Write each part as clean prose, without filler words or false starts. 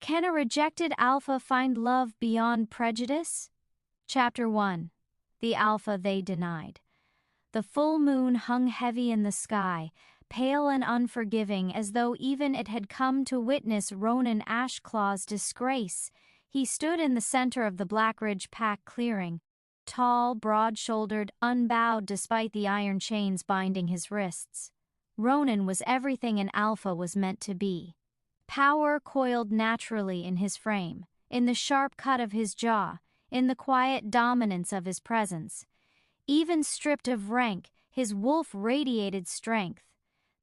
Can a rejected alpha find love beyond prejudice? Chapter 1. The Alpha They Denied. The full moon hung heavy in the sky, pale and unforgiving, as though even it had come to witness Ronan Ashclaw's disgrace. He stood in the center of the Blackridge Pack clearing, tall, broad-shouldered, unbowed despite the iron chains binding his wrists. Ronan was everything an alpha was meant to be. Power coiled naturally in his frame, in the sharp cut of his jaw, in the quiet dominance of his presence. Even stripped of rank, his wolf radiated strength.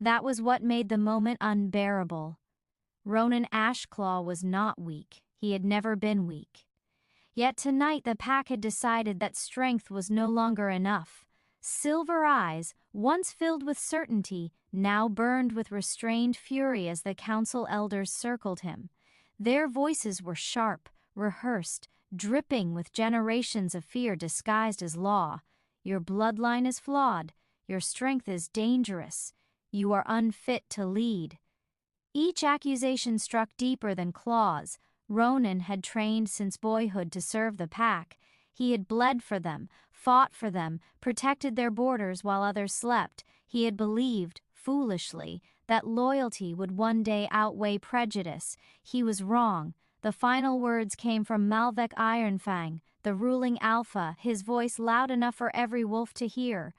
That was what made the moment unbearable. Ronan Ashclaw was not weak. He had never been weak. Yet tonight the pack had decided that strength was no longer enough. Silver eyes, once filled with certainty, now burned with restrained fury as the council elders circled him. Their voices were sharp, rehearsed, dripping with generations of fear disguised as law. Your bloodline is flawed. Your strength is dangerous. You are unfit to lead. Each accusation struck deeper than claws. Ronan had trained since boyhood to serve the pack. He had bled for them, fought for them, protected their borders while others slept. He had believed, foolishly, that loyalty would one day outweigh prejudice. He was wrong. The final words came from Malvek Ironfang, the ruling alpha, his voice loud enough for every wolf to hear.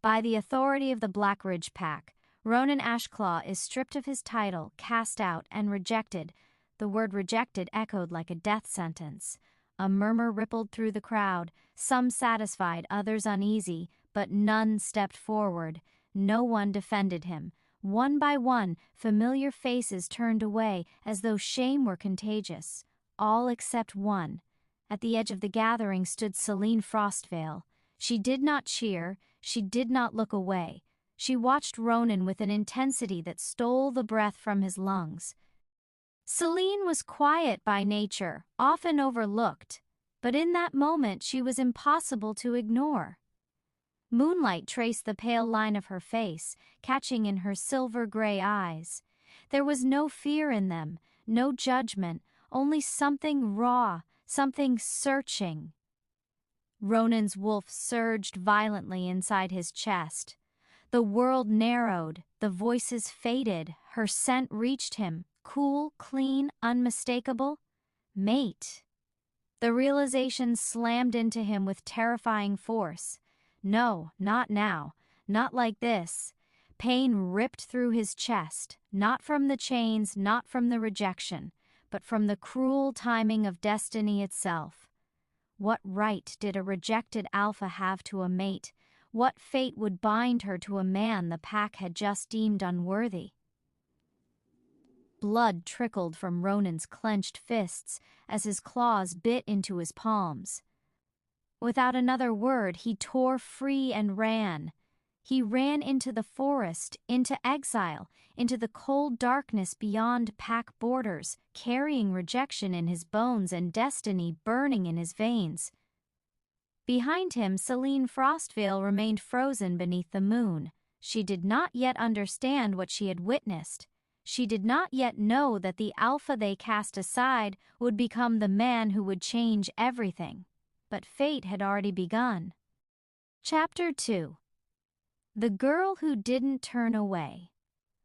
By the authority of the Blackridge Pack, Ronan Ashclaw is stripped of his title, cast out, and rejected. The word rejected echoed like a death sentence. A murmur rippled through the crowd, some satisfied, others uneasy, but none stepped forward. No one defended him. One by one, familiar faces turned away as though shame were contagious. All except one. At the edge of the gathering stood Selene Frostveil. She did not cheer, she did not look away. She watched Ronan with an intensity that stole the breath from his lungs. Selene was quiet by nature, often overlooked, but in that moment she was impossible to ignore. Moonlight traced the pale line of her face, catching in her silver-gray eyes. There was no fear in them, no judgment, only something raw, something searching. Ronan's wolf surged violently inside his chest. The world narrowed, the voices faded, her scent reached him, cool, clean, unmistakable. Mate. The realization slammed into him with terrifying force. No, not now, not like this. Pain ripped through his chest, not from the chains, not from the rejection, but from the cruel timing of destiny itself. What right did a rejected alpha have to a mate? What fate would bind her to a man the pack had just deemed unworthy? Blood trickled from Ronan's clenched fists as his claws bit into his palms. Without another word, he tore free and ran. He ran into the forest, into exile, into the cold darkness beyond pack borders, carrying rejection in his bones and destiny burning in his veins. Behind him, Selene Frostveil remained frozen beneath the moon. She did not yet understand what she had witnessed. She did not yet know that the alpha they cast aside would become the man who would change everything. But fate had already begun. Chapter 2. The Girl Who Didn't Turn Away.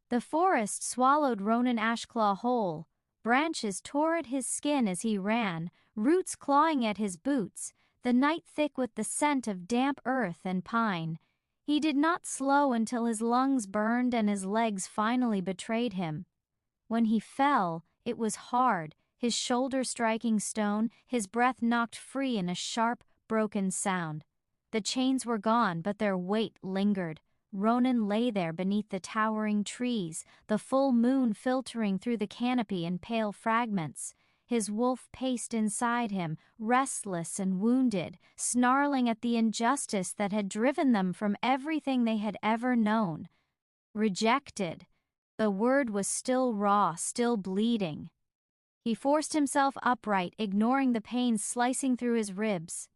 The forest swallowed Ronan Ashclaw whole. Branches tore at his skin as he ran, roots clawing at his boots, the night thick with the scent of damp earth and pine. He did not slow until his lungs burned and his legs finally betrayed him. When he fell, it was hard, his shoulder striking stone, his breath knocked free in a sharp, broken sound. The chains were gone, but their weight lingered. Ronan lay there beneath the towering trees, the full moon filtering through the canopy in pale fragments. His wolf paced inside him, restless and wounded, snarling at the injustice that had driven them from everything they had ever known. Rejected. The word was still raw, still bleeding. He forced himself upright, ignoring the pain slicing through his ribs.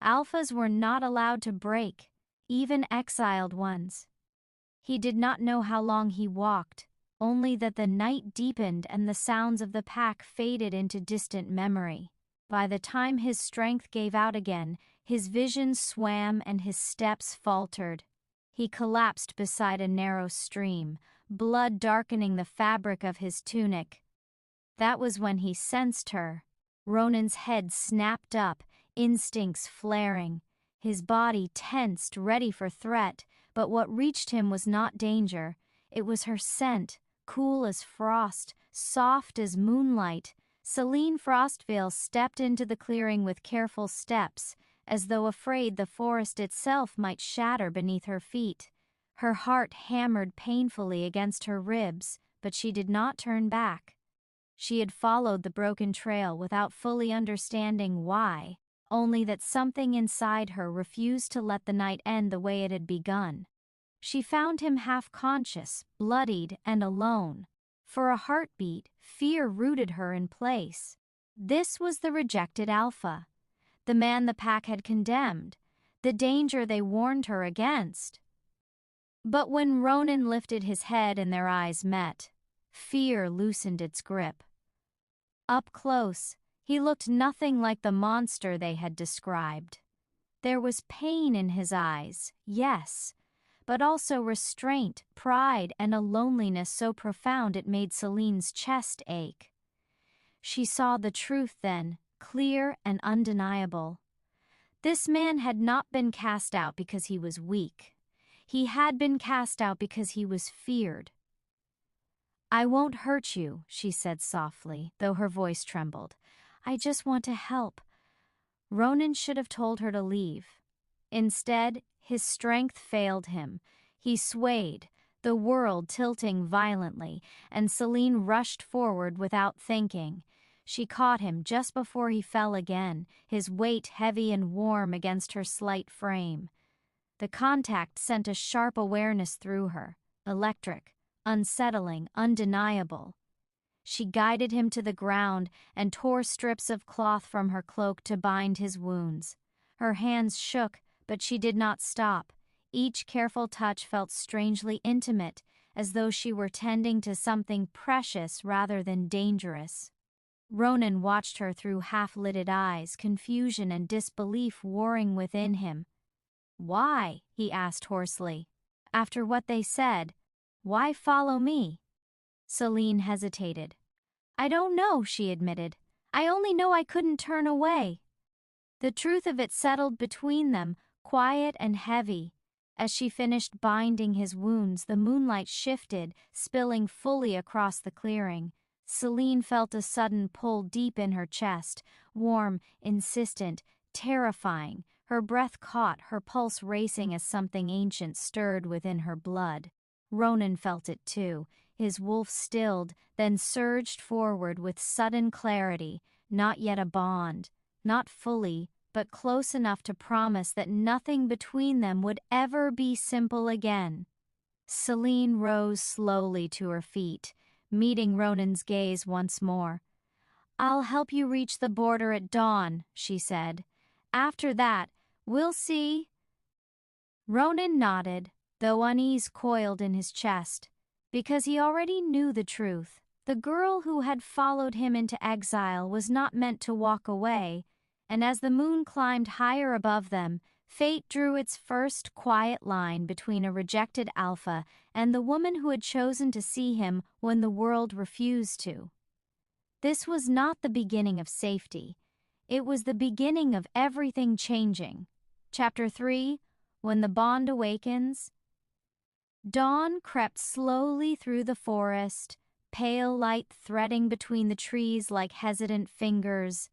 Alphas were not allowed to break, even exiled ones. He did not know how long he walked. only that the night deepened and the sounds of the pack faded into distant memory. By the time his strength gave out again, his vision swam and his steps faltered. He collapsed beside a narrow stream, blood darkening the fabric of his tunic. That was when he sensed her. Ronan's head snapped up, instincts flaring. His body tensed, ready for threat, but what reached him was not danger. It was her scent, cool as frost, soft as moonlight. Selene Frostveil stepped into the clearing with careful steps, as though afraid the forest itself might shatter beneath her feet. Her heart hammered painfully against her ribs, but she did not turn back. She had followed the broken trail without fully understanding why, only that something inside her refused to let the night end the way it had begun. She found him half-conscious, bloodied, and alone. For a heartbeat, fear rooted her in place. This was the rejected alpha, the man the pack had condemned, the danger they warned her against. But when Ronan lifted his head and their eyes met, fear loosened its grip. Up close, he looked nothing like the monster they had described. There was pain in his eyes, yes, but also restraint, pride, and a loneliness so profound it made Selene's chest ache. She saw the truth then, clear and undeniable. This man had not been cast out because he was weak. He had been cast out because he was feared. "I won't hurt you," she said softly, though her voice trembled. "I just want to help." Ronan should have told her to leave. Instead, his strength failed him. He swayed, the world tilting violently, and Selene rushed forward without thinking. She caught him just before he fell again, his weight heavy and warm against her slight frame. The contact sent a sharp awareness through her, electric, unsettling, undeniable. She guided him to the ground and tore strips of cloth from her cloak to bind his wounds. Her hands shook, but she did not stop. Each careful touch felt strangely intimate, as though she were tending to something precious rather than dangerous. Ronan watched her through half-lidded eyes, confusion and disbelief warring within him. "Why?" he asked hoarsely. "After what they said, why follow me?" Selene hesitated. "I don't know," she admitted. "I only know I couldn't turn away." The truth of it settled between them, quiet and heavy. As she finished binding his wounds, the moonlight shifted, spilling fully across the clearing. Selene felt a sudden pull deep in her chest, warm, insistent, terrifying. Her breath caught, her pulse racing as something ancient stirred within her blood. Ronan felt it too. His wolf stilled, then surged forward with sudden clarity. Not yet a bond, not fully, but close enough to promise that nothing between them would ever be simple again. Selene rose slowly to her feet, meeting Ronan's gaze once more. "I'll help you reach the border at dawn," she said. "After that, we'll see." Ronan nodded, though unease coiled in his chest, because he already knew the truth. The girl who had followed him into exile was not meant to walk away, and as the moon climbed higher above them, fate drew its first quiet line between a rejected alpha and the woman who had chosen to see him when the world refused to. This was not the beginning of safety. It was the beginning of everything changing. Chapter 3, When the Bond Awakens. Dawn crept slowly through the forest, pale light threading between the trees like hesitant fingers.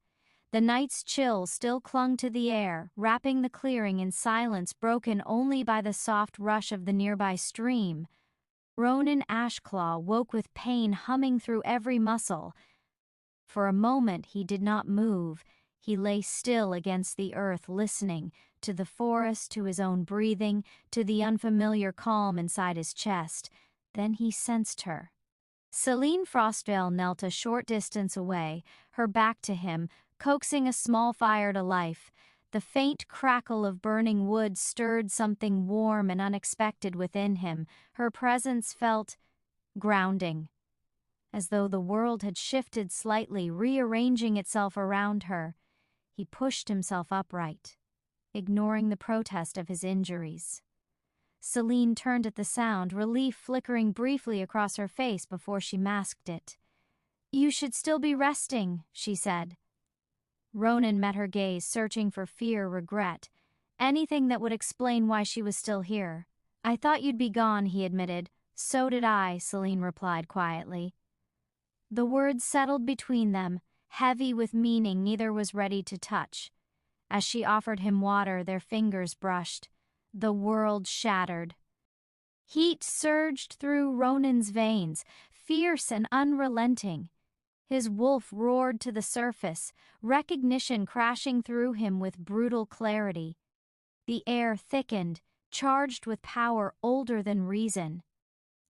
The night's chill still clung to the air, wrapping the clearing in silence broken only by the soft rush of the nearby stream. Ronan Ashclaw woke with pain humming through every muscle. For a moment he did not move. He lay still against the earth, listening to the forest, to his own breathing, to the unfamiliar calm inside his chest. Then he sensed her. Selene Frostveil knelt a short distance away, her back to him, coaxing a small fire to life. The faint crackle of burning wood stirred something warm and unexpected within him. Her presence felt grounding. As though the world had shifted slightly, rearranging itself around her, he pushed himself upright, ignoring the protest of his injuries. Selene turned at the sound, relief flickering briefly across her face before she masked it. "You should still be resting," she said. Ronan met her gaze, searching for fear, regret, anything that would explain why she was still here. "I thought you'd be gone," he admitted. "So did I," Selene replied quietly. The words settled between them, heavy with meaning neither was ready to touch. As she offered him water, their fingers brushed. The world shattered. Heat surged through Ronan's veins, fierce and unrelenting. His wolf roared to the surface, recognition crashing through him with brutal clarity. The air thickened, charged with power older than reason.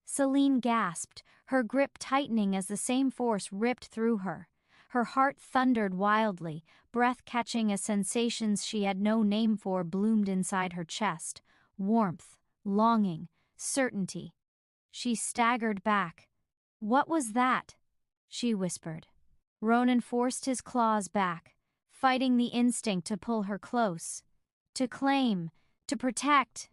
Selene gasped, her grip tightening as the same force ripped through her. Her heart thundered wildly, breath catching as sensations she had no name for bloomed inside her chest. Warmth, longing, certainty. She staggered back. "What was that?" she whispered. Ronan forced his claws back, fighting the instinct to pull her close. "To claim, to protect.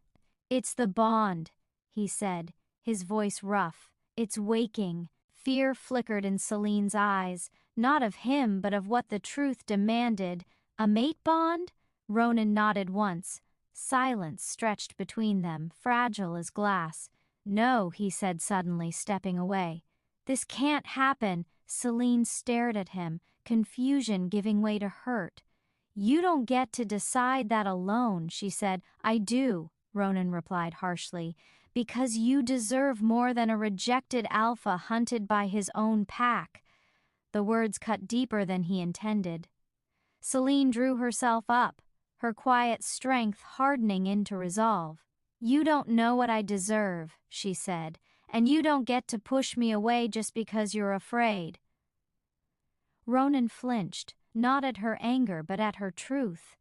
It's the bond," he said, his voice rough. "It's waking." Fear flickered in Selene's eyes, not of him but of what the truth demanded. "A mate bond?" Ronan nodded once. Silence stretched between them, fragile as glass. "No," he said suddenly, stepping away. "This can't happen." Selene stared at him, confusion giving way to hurt. "You don't get to decide that alone," she said. "I do," Ronan replied harshly, "because you deserve more than a rejected alpha hunted by his own pack." The words cut deeper than he intended. Selene drew herself up, her quiet strength hardening into resolve. "You don't know what I deserve," she said, "and you don't get to push me away just because you're afraid." Ronan flinched, not at her anger but at her truth.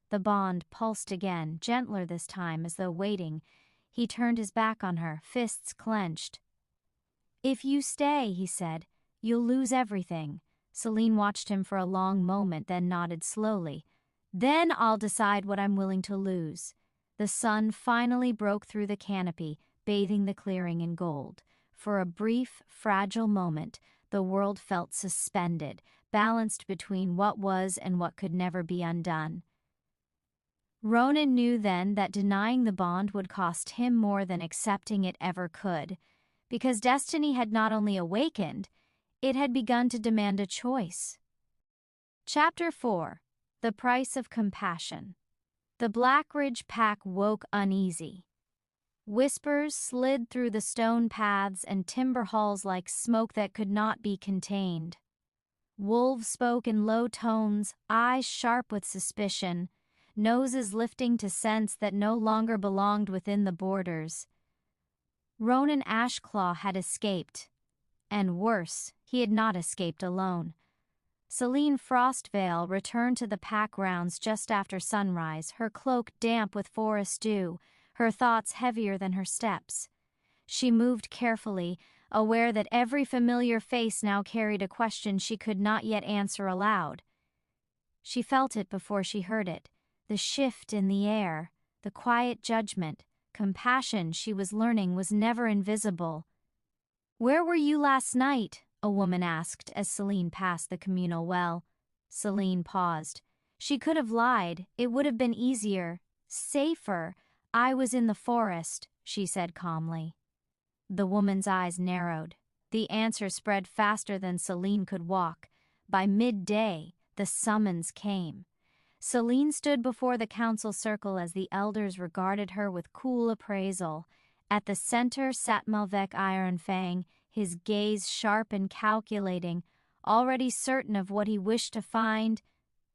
The bond pulsed again, gentler this time, as though waiting. He turned his back on her, fists clenched. "If you stay," he said, "you'll lose everything." Selene watched him for a long moment, then nodded slowly. "Then I'll decide what I'm willing to lose." The sun finally broke through the canopy, bathing the clearing in gold. For a brief, fragile moment, the world felt suspended, balanced between what was and what could never be undone. Ronan knew then that denying the bond would cost him more than accepting it ever could, because destiny had not only awakened, it had begun to demand a choice. Chapter 4. The Price of Compassion. The Blackridge pack woke uneasy. Whispers slid through the stone paths and timber halls like smoke that could not be contained. Wolves spoke in low tones, eyes sharp with suspicion, noses lifting to scents that no longer belonged within the borders. Ronan Ashclaw had escaped, and worse, he had not escaped alone. Selene Frostveil returned to the pack grounds just after sunrise, her cloak damp with forest dew, her thoughts heavier than her steps. She moved carefully, aware that every familiar face now carried a question she could not yet answer aloud. She felt it before she heard it, the shift in the air, the quiet judgment, compassion she was learning was never invisible. "Where were you last night?" a woman asked as Selene passed the communal well. Selene paused. She could have lied. It would have been easier, safer. "I was in the forest," she said calmly. The woman's eyes narrowed. The answer spread faster than Selene could walk. By midday, the summons came. Selene stood before the council circle as the elders regarded her with cool appraisal. At the center sat Malvec Ironfang, his gaze sharp and calculating, already certain of what he wished to find.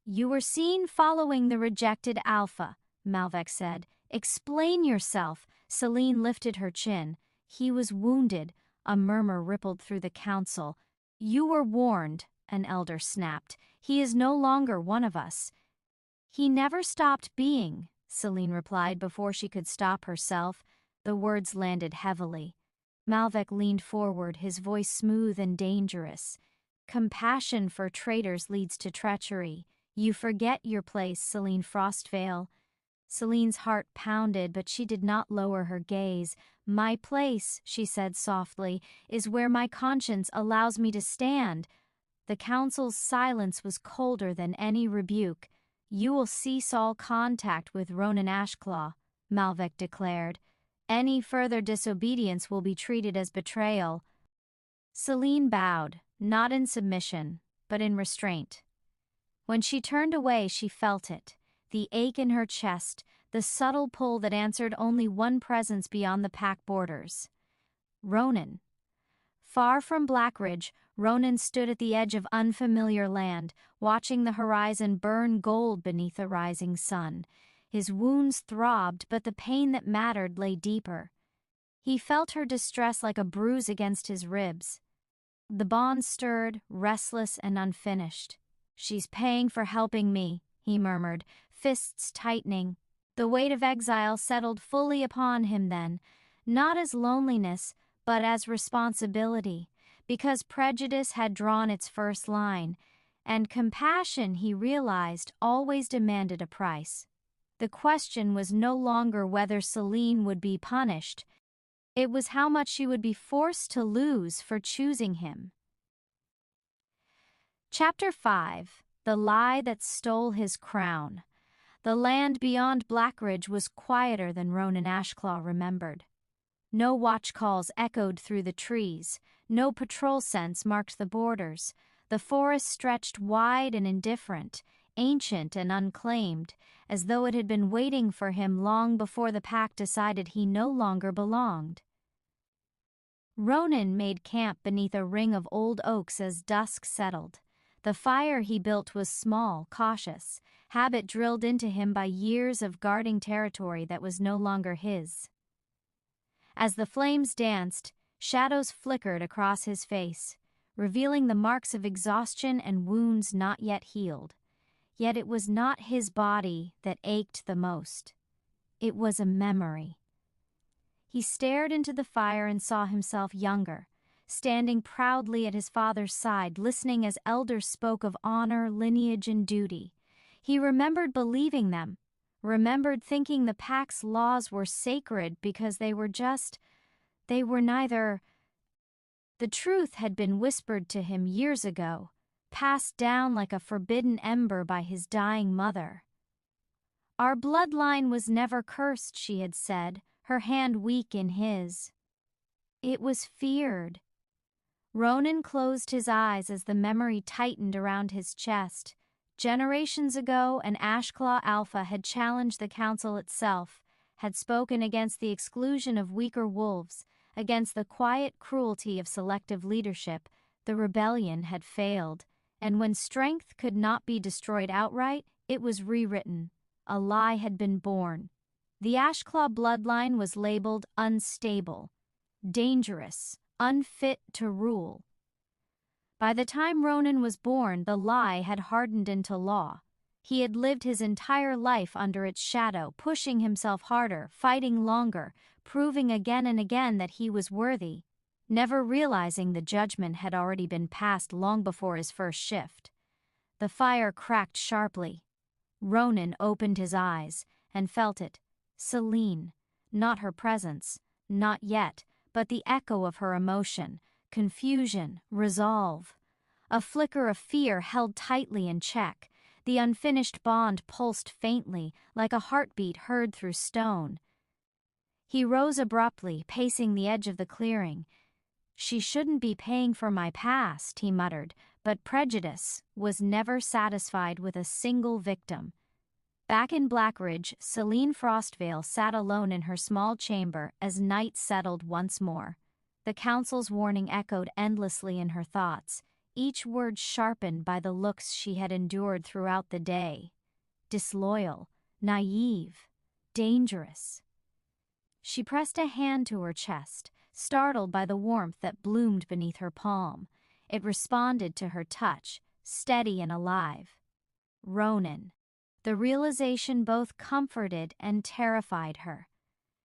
"You were seen following the rejected alpha," Malvec said. "Explain yourself." Selene lifted her chin. "He was wounded," a murmur rippled through the council. "You were warned," an elder snapped. "He is no longer one of us." "He never stopped being," Selene replied before she could stop herself. The words landed heavily. Malvec leaned forward, his voice smooth and dangerous. Compassion for traitors leads to treachery. You forget your place, Selene Frostveil. Selene's heart pounded, but she did not lower her gaze. My place, she said softly, is where my conscience allows me to stand. The council's silence was colder than any rebuke. You will cease all contact with Ronan Ashclaw, Malvec declared. Any further disobedience will be treated as betrayal. Selene bowed, not in submission, but in restraint. When she turned away, she felt it, the ache in her chest, the subtle pull that answered only one presence beyond the pack borders. Ronan. Far from Blackridge, Ronan stood at the edge of unfamiliar land, watching the horizon burn gold beneath a rising sun. His wounds throbbed, but the pain that mattered lay deeper. He felt her distress like a bruise against his ribs. The bond stirred, restless and unfinished. She's paying for helping me, he murmured, fists tightening. The weight of exile settled fully upon him then, not as loneliness, but as responsibility, because prejudice had drawn its first line, and compassion, he realized, always demanded a price. The question was no longer whether Selene would be punished. It was how much she would be forced to lose for choosing him. Chapter 5. The Lie That Stole His Crown. The land beyond Blackridge was quieter than Ronan Ashclaw remembered. No watch calls echoed through the trees, no patrol scents marked the borders. The forest stretched wide and indifferent, ancient and unclaimed, as though it had been waiting for him long before the pack decided he no longer belonged. Ronan made camp beneath a ring of old oaks as dusk settled. The fire he built was small, cautious, habit drilled into him by years of guarding territory that was no longer his. As the flames danced, shadows flickered across his face, revealing the marks of exhaustion and wounds not yet healed. Yet it was not his body that ached the most. It was a memory. He stared into the fire and saw himself younger, standing proudly at his father's side, listening as elders spoke of honor, lineage, and duty. He remembered believing them, remembered thinking the pack's laws were sacred because they were neither. The truth had been whispered to him years ago, passed down like a forbidden ember by his dying mother. Our bloodline was never cursed, she had said, her hand weak in his. It was feared. Ronan closed his eyes as the memory tightened around his chest. Generations ago, an Ashclaw Alpha had challenged the council itself, had spoken against the exclusion of weaker wolves, against the quiet cruelty of selective leadership. The rebellion had failed, and when strength could not be destroyed outright, it was rewritten. A lie had been born. The Ashclaw bloodline was labeled unstable, dangerous, unfit to rule. By the time Ronan was born, the lie had hardened into law. He had lived his entire life under its shadow, pushing himself harder, fighting longer, proving again and again that he was worthy, never realizing the judgment had already been passed long before his first shift. The fire cracked sharply. Ronan opened his eyes and felt it. Selene, not her presence, not yet, but the echo of her emotion, confusion, resolve. A flicker of fear held tightly in check. The unfinished bond pulsed faintly, like a heartbeat heard through stone. He rose abruptly, pacing the edge of the clearing. She shouldn't be paying for my past, he muttered, but prejudice was never satisfied with a single victim. Back in Blackridge, Selene Frostveil sat alone in her small chamber as night settled once more. The council's warning echoed endlessly in her thoughts, each word sharpened by the looks she had endured throughout the day. Disloyal, naive, dangerous. She pressed a hand to her chest, startled by the warmth that bloomed beneath her palm. It responded to her touch, steady and alive. Ronan. The realization both comforted and terrified her.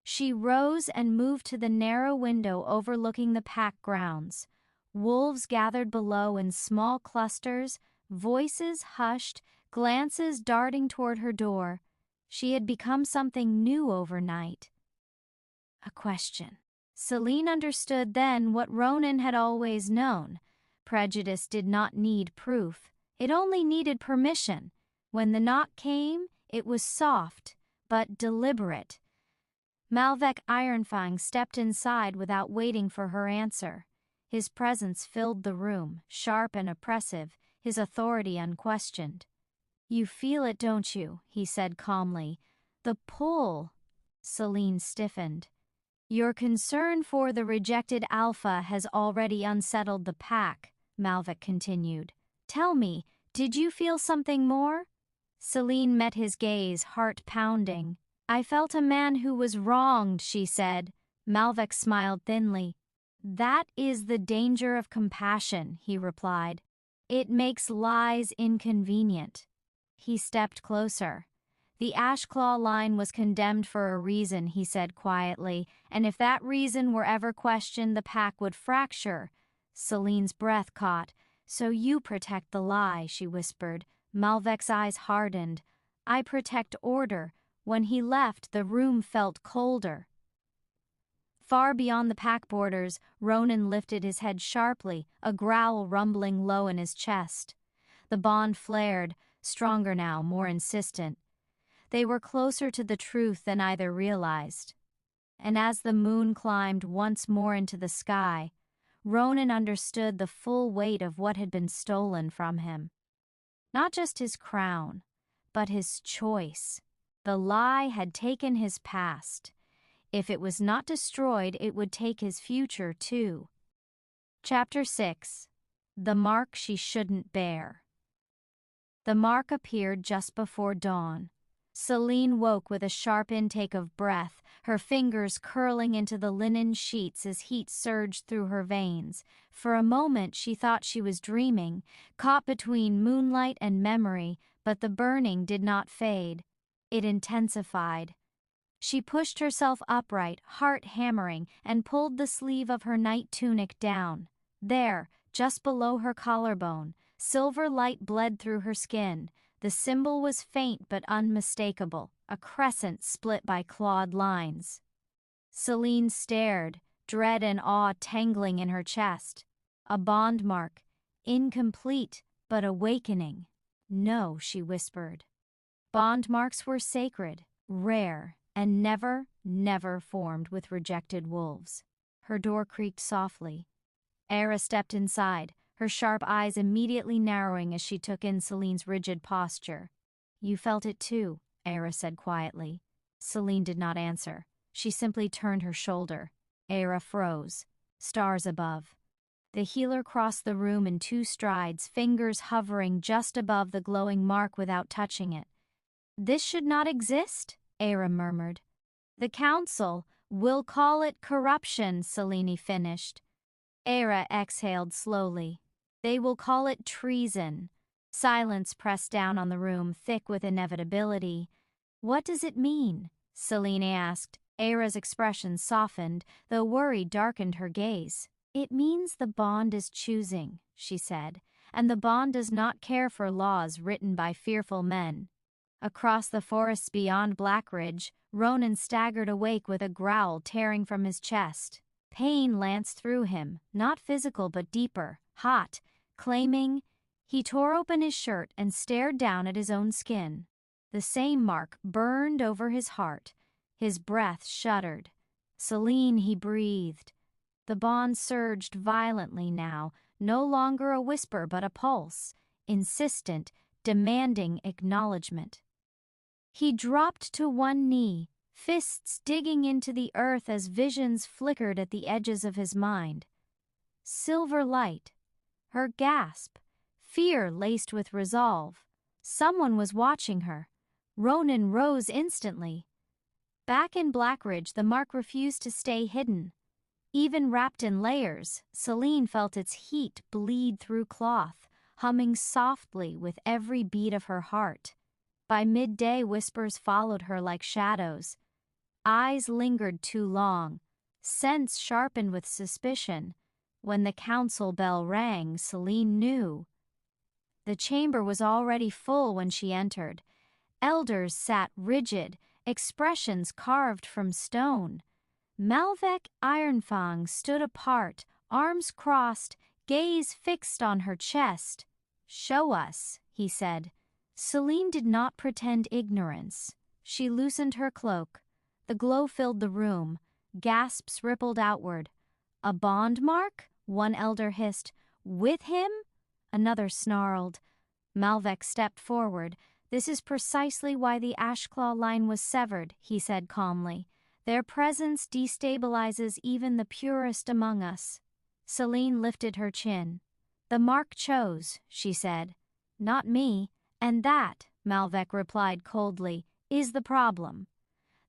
She rose and moved to the narrow window overlooking the pack grounds. Wolves gathered below in small clusters, voices hushed, glances darting toward her door. She had become something new overnight. A question. Selene understood then what Ronan had always known. Prejudice did not need proof. It only needed permission. When the knock came, it was soft, but deliberate. Malvec Ironfang stepped inside without waiting for her answer. His presence filled the room, sharp and oppressive, his authority unquestioned. "You feel it, don't you?" he said calmly. "The pull." Selene stiffened. "Your concern for the rejected alpha has already unsettled the pack," Malvec continued. "Tell me, did you feel something more?" Selene met his gaze, heart pounding. "I felt a man who was wronged," she said. Malvec smiled thinly. "That is the danger of compassion," he replied. "It makes lies inconvenient." He stepped closer. "The Ashclaw line was condemned for a reason," he said quietly, "and if that reason were ever questioned, the pack would fracture." Selene's breath caught. "So you protect the lie," she whispered. Malvec's eyes hardened. "I protect order." When he left, the room felt colder. Far beyond the pack borders, Ronan lifted his head sharply, a growl rumbling low in his chest. The bond flared, stronger now, more insistent. They were closer to the truth than either realized. And as the moon climbed once more into the sky, Ronan understood the full weight of what had been stolen from him. Not just his crown, but his choice. The lie had taken his past. If it was not destroyed, it would take his future too. Chapter 6. The Mark She Shouldn't Bear. The mark appeared just before dawn. Selene woke with a sharp intake of breath, her fingers curling into the linen sheets as heat surged through her veins. For a moment she thought she was dreaming, caught between moonlight and memory, but the burning did not fade. It intensified. She pushed herself upright, heart hammering, and pulled the sleeve of her night tunic down. There, just below her collarbone, silver light bled through her skin. The symbol was faint but unmistakable, a crescent split by clawed lines. Selene stared, dread and awe tangling in her chest. A bond mark, incomplete but awakening. "No," she whispered. Bond marks were sacred, rare, and never formed with rejected wolves. Her door creaked softly. Era stepped inside, her sharp eyes immediately narrowing as she took in Selene's rigid posture. "You felt it too," Era said quietly. Selene did not answer. She simply turned her shoulder. Era froze. Stars above. The healer crossed the room in 2 strides, fingers hovering just above the glowing mark without touching it. "This should not exist," Era murmured. "The council will call it corruption," Selene finished. Era exhaled slowly. "They will call it treason." Silence pressed down on the room, thick with inevitability. "What does it mean?" Selene asked. Era's expression softened, though worry darkened her gaze. "It means the bond is choosing," she said, "and the bond does not care for laws written by fearful men." Across the forests beyond Blackridge, Ronan staggered awake with a growl tearing from his chest. Pain lanced through him, not physical but deeper, hot, claiming. He tore open his shirt and stared down at his own skin. The same mark burned over his heart. His breath shuddered. "Selene," he breathed. The bond surged violently now, no longer a whisper but a pulse, insistent, demanding acknowledgement. He dropped to one knee, fists digging into the earth as visions flickered at the edges of his mind. Silver light. Her gasp. Fear laced with resolve. Someone was watching her. Ronan rose instantly. Back in Blackridge, the mark refused to stay hidden. Even wrapped in layers, Selene felt its heat bleed through cloth, humming softly with every beat of her heart. By midday, whispers followed her like shadows. eyes lingered too long, sense sharpened with suspicion. When the council bell rang, Selene knew. The chamber was already full when she entered. Elders sat rigid, expressions carved from stone. Malvec Ironfang stood apart, arms crossed, gaze fixed on her chest. "Show us," he said. Selene did not pretend ignorance. She loosened her cloak. The glow filled the room. Gasps rippled outward. "A bond mark?" one elder hissed. "With him?" Another snarled. Malvec stepped forward. "This is precisely why the Ashclaw line was severed," he said calmly. "Their presence destabilizes even the purest among us." Selene lifted her chin. "The mark chose," she said. "Not me." "And that," Malvec replied coldly, "is the problem."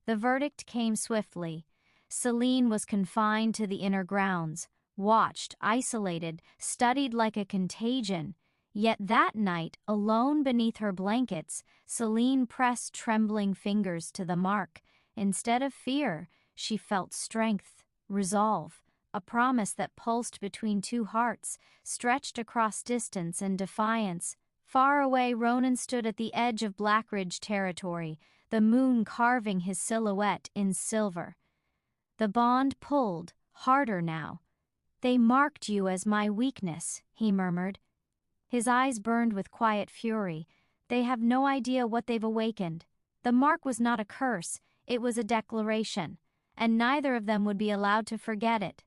The verdict came swiftly. Selene was confined to the inner grounds, watched, isolated, studied like a contagion. Yet that night, alone beneath her blankets, Selene pressed trembling fingers to the mark. Instead of fear, she felt strength, resolve, a promise that pulsed between two hearts, stretched across distance and defiance. Far away, Ronan stood at the edge of Blackridge territory, the moon carving his silhouette in silver. The bond pulled, harder now. "They marked you as my weakness," he murmured. His eyes burned with quiet fury. "They have no idea what they've awakened. The mark was not a curse, it was a declaration, and neither of them would be allowed to forget it."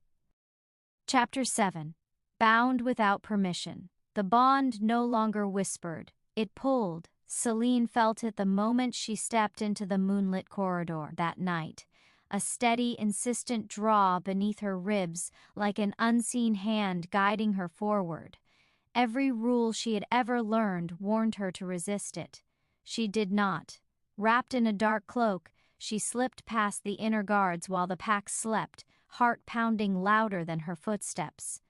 Chapter 7. Bound without permission. The bond no longer whispered. It pulled. Selene felt it the moment she stepped into the moonlit corridor that night. A steady, insistent draw beneath her ribs, like an unseen hand guiding her forward. Every rule she had ever learned warned her to resist it. She did not. Wrapped in a dark cloak, she slipped past the inner guards while the pack slept, heart pounding louder than her footsteps.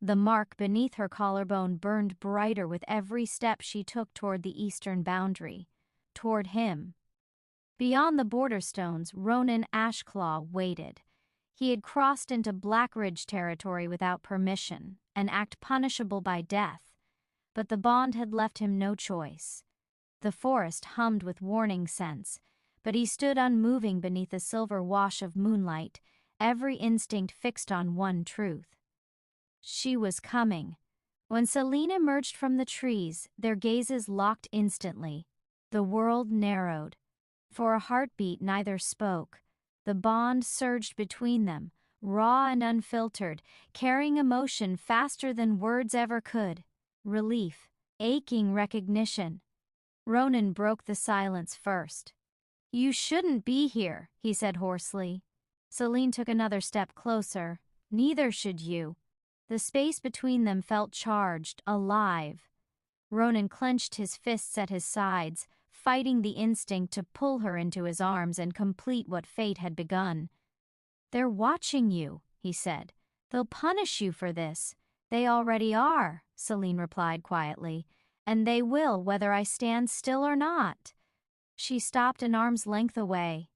The mark beneath her collarbone burned brighter with every step she took toward the eastern boundary, toward him. Beyond the border stones, Ronan Ashclaw waited. He had crossed into Blackridge territory without permission, an act punishable by death. But the bond had left him no choice. The forest hummed with warning scents, but he stood unmoving beneath a silver wash of moonlight, every instinct fixed on one truth. She was coming. When Selene emerged from the trees, their gazes locked instantly. The world narrowed. For a heartbeat, neither spoke. The bond surged between them, raw and unfiltered, carrying emotion faster than words ever could. Relief, aching recognition. Ronan broke the silence first. "You shouldn't be here," he said hoarsely. Selene took another step closer. "Neither should you." The space between them felt charged, alive. Ronan clenched his fists at his sides, fighting the instinct to pull her into his arms and complete what fate had begun. "They're watching you," he said. "They'll punish you for this." "They already are," Selene replied quietly. "And they will whether I stand still or not." She stopped an arm's length away.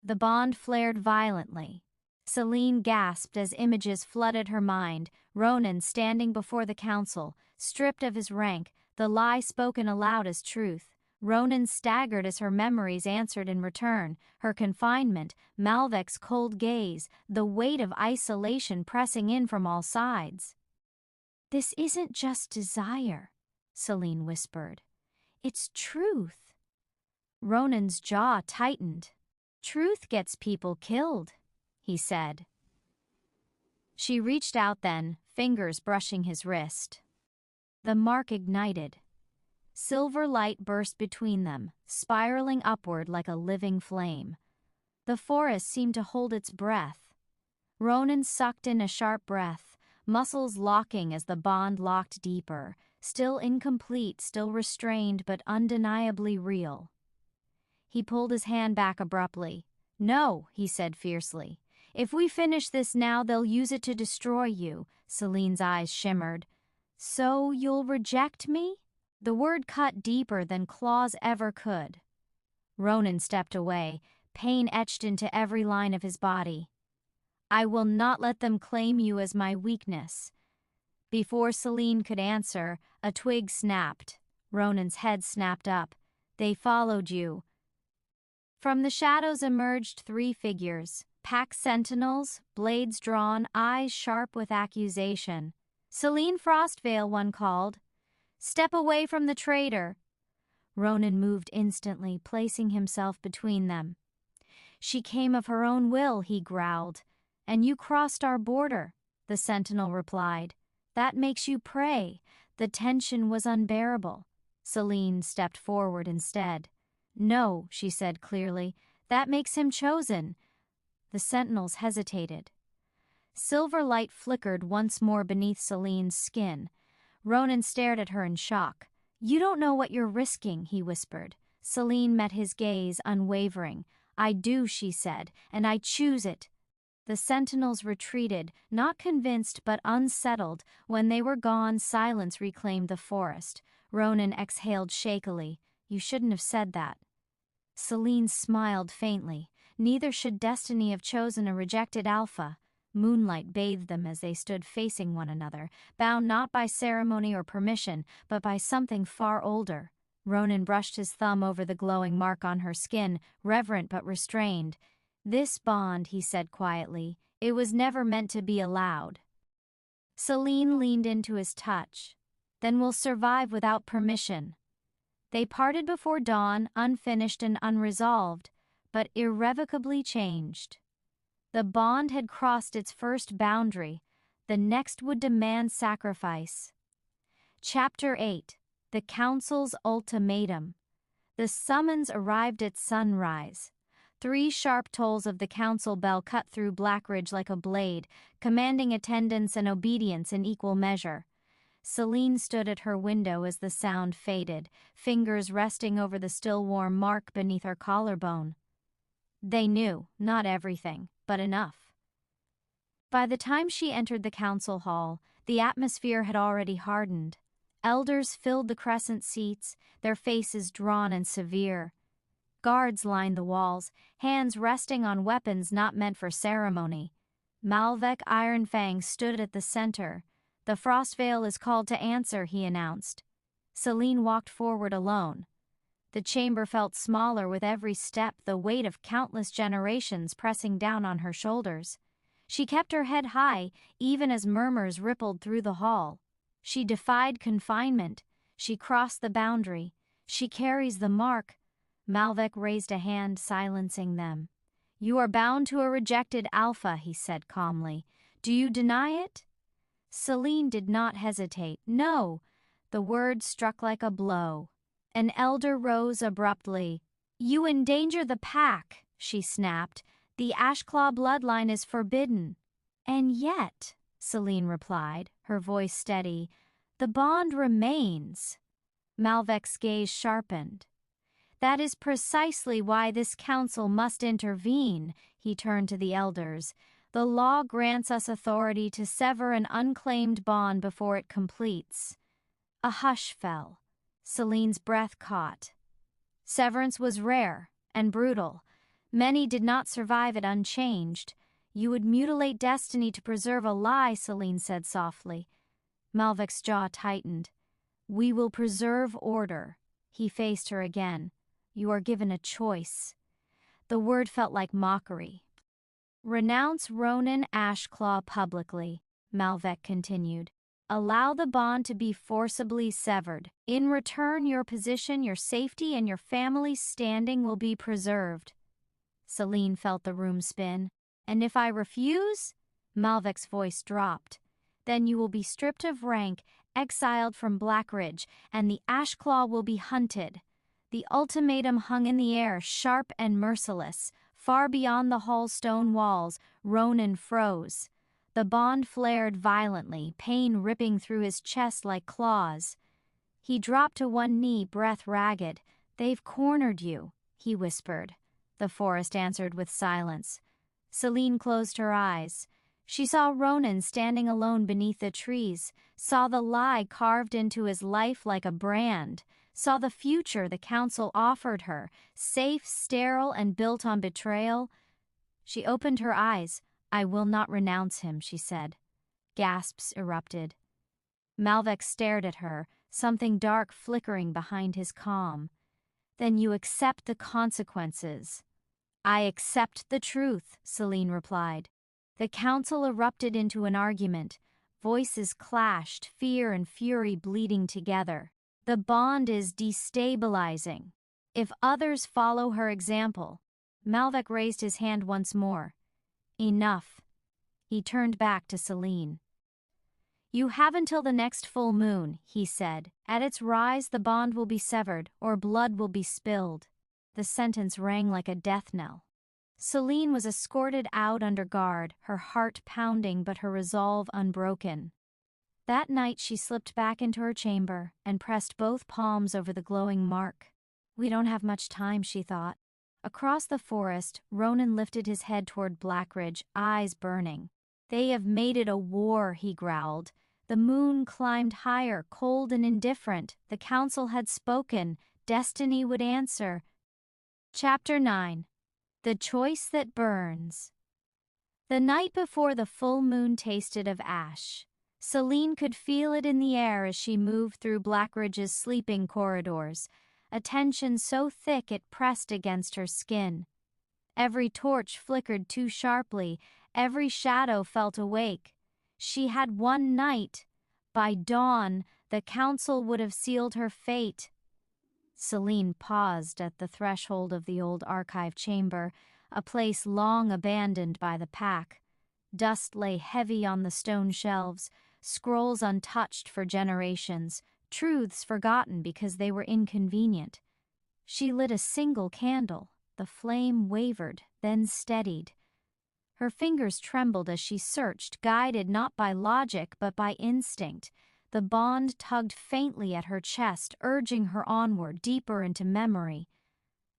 The bond flared violently. Selene gasped as images flooded her mind. Ronan standing before the council, stripped of his rank, the lie spoken aloud as truth. Ronan staggered as her memories answered in return, her confinement, Malvec's cold gaze, the weight of isolation pressing in from all sides. "This isn't just desire," Selene whispered. "It's truth." Ronan's jaw tightened. "Truth gets people killed," he said. She reached out then, fingers brushing his wrist. The mark ignited. Silver light burst between them, spiraling upward like a living flame. The forest seemed to hold its breath. Ronan sucked in a sharp breath, muscles locking as the bond locked deeper, still incomplete, still restrained, but undeniably real. He pulled his hand back abruptly. "No," he said fiercely. "If we finish this now, they'll use it to destroy you." Selene's eyes shimmered. "So you'll reject me?" The word cut deeper than claws ever could. Ronan stepped away, pain etched into every line of his body. I will not let them claim you as my weakness. Before Selene could answer, a twig snapped. Ronan's head snapped up. They followed you. From the shadows emerged 3 figures, pack sentinels, blades drawn, eyes sharp with accusation. Selene Frostveil, one called. Step away from the traitor. Ronan moved instantly, placing himself between them. She came of her own will, he growled. And you crossed our border, the sentinel replied. That makes you prey. The tension was unbearable. Selene stepped forward instead. No, she said clearly, that makes him chosen. The sentinels hesitated. Silver light flickered once more beneath Selene's skin. Ronan stared at her in shock. You don't know what you're risking, he whispered. Selene met his gaze, unwavering. I do, she said, and I choose it. The sentinels retreated, not convinced but unsettled. When they were gone, silence reclaimed the forest. Ronan exhaled shakily. You shouldn't have said that. Selene smiled faintly. Neither should destiny have chosen a rejected alpha. Moonlight bathed them as they stood facing one another, bound not by ceremony or permission, but by something far older. Ronan brushed his thumb over the glowing mark on her skin, reverent but restrained. This bond, he said quietly, it was never meant to be allowed. Selene leaned into his touch. Then we'll survive without permission. They parted before dawn, unfinished and unresolved, but irrevocably changed. The bond had crossed its first boundary. The next would demand sacrifice. Chapter 8. The Council's Ultimatum. The summons arrived at sunrise. 3 sharp tolls of the council bell cut through Blackridge like a blade, commanding attendance and obedience in equal measure. Selene stood at her window as the sound faded, fingers resting over the still warm mark beneath her collarbone. They knew, not everything, but enough. By the time she entered the council hall, the atmosphere had already hardened. Elders filled the crescent seats, their faces drawn and severe. Guards lined the walls, hands resting on weapons not meant for ceremony. Malvec Ironfang stood at the center. The Frostveil is called to answer, he announced. Selene walked forward alone. The chamber felt smaller with every step, the weight of countless generations pressing down on her shoulders. She kept her head high, even as murmurs rippled through the hall. She defied confinement. She crossed the boundary. She carries the mark. Malvec raised a hand, silencing them. You are bound to a rejected alpha, he said calmly. Do you deny it? Selene did not hesitate. No. The word struck like a blow. An elder rose abruptly. You endanger the pack, she snapped. The Ashclaw bloodline is forbidden. And yet, Selene replied, her voice steady, the bond remains. Malvec's gaze sharpened. That is precisely why this council must intervene, he turned to the elders. The law grants us authority to sever an unclaimed bond before it completes. A hush fell. Selene's breath caught. Severance was rare and brutal. Many did not survive it unchanged. You would mutilate destiny to preserve a lie, Selene said softly. Malvec's jaw tightened. We will preserve order. He faced her again. You are given a choice. The word felt like mockery. Renounce Ronan Ashclaw publicly, Malvec continued. Allow the bond to be forcibly severed. In return, your position, your safety, and your family's standing will be preserved. Selene felt the room spin. And if I refuse? Malvec's voice dropped. Then you will be stripped of rank, exiled from Blackridge, and the Ashclaw will be hunted. The ultimatum hung in the air, sharp and merciless. Far beyond the hall's stone walls, Ronan froze. The bond flared violently, pain ripping through his chest like claws. He dropped to one knee, breath ragged. They've cornered you, he whispered. The forest answered with silence. Selene closed her eyes. She saw Ronan standing alone beneath the trees, saw the lie carved into his life like a brand. saw the future the council offered her, safe, sterile, and built on betrayal. She opened her eyes. "I will not renounce him," she said. Gasps erupted. Malvek stared at her, something dark flickering behind his calm. "Then you accept the consequences." "I accept the truth," Selene replied. The council erupted into an argument. Voices clashed, fear and fury bleeding together. "The bond is destabilizing. If others follow her example..." Malvek raised his hand once more. "Enough." He turned back to Selene. "You have until the next full moon," he said. "At its rise the bond will be severed, or blood will be spilled." The sentence rang like a death knell. Selene was escorted out under guard, her heart pounding but her resolve unbroken. That night she slipped back into her chamber and pressed both palms over the glowing mark. "We don't have much time," she thought. Across the forest, Ronan lifted his head toward Blackridge, eyes burning. "They have made it a war," he growled. The moon climbed higher, cold and indifferent. The council had spoken. Destiny would answer. Chapter 9. The Choice That Burns. The night before the full moon tasted of ash. Selene could feel it in the air as she moved through Blackridge's sleeping corridors, a tension so thick it pressed against her skin. Every torch flickered too sharply, every shadow felt awake. She had one night. By dawn, the council would have sealed her fate. Selene paused at the threshold of the old archive chamber, a place long abandoned by the pack. Dust lay heavy on the stone shelves, scrolls untouched for generations, truths forgotten because they were inconvenient. She lit a single candle. The flame wavered, then steadied. Her fingers trembled as she searched, guided not by logic but by instinct. The bond tugged faintly at her chest, urging her onward, deeper into memory.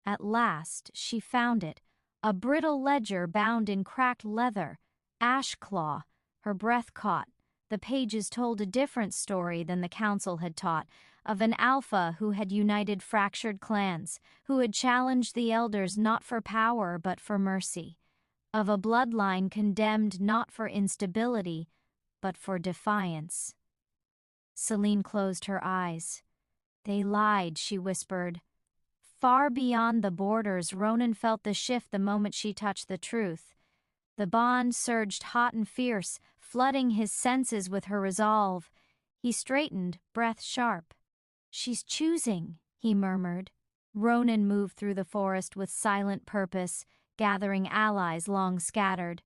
At last, she found it, a brittle ledger bound in cracked leather. Ashclaw. Her breath caught. The pages told a different story than the council had taught, of an alpha who had united fractured clans, who had challenged the elders not for power but for mercy, of a bloodline condemned not for instability but for defiance. Selene closed her eyes. "They lied," she whispered. Far beyond the borders, Ronan felt the shift the moment she touched the truth. The bond surged hot and fierce, flooding his senses with her resolve. He straightened, breath sharp. "She's choosing," he murmured. Ronan moved through the forest with silent purpose, gathering allies long scattered.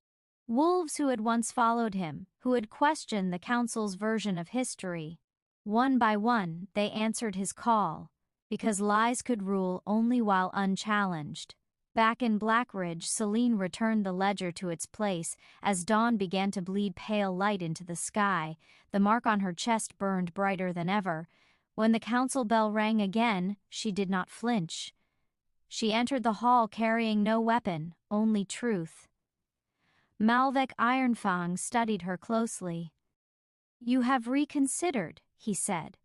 Wolves who had once followed him, who had questioned the council's version of history. One by one, they answered his call, because lies could rule only while unchallenged. Back in Blackridge, Selene returned the ledger to its place. As dawn began to bleed pale light into the sky, the mark on her chest burned brighter than ever. When the council bell rang again, she did not flinch. She entered the hall carrying no weapon, only truth. Malvek Ironfang studied her closely. "You have reconsidered," he said.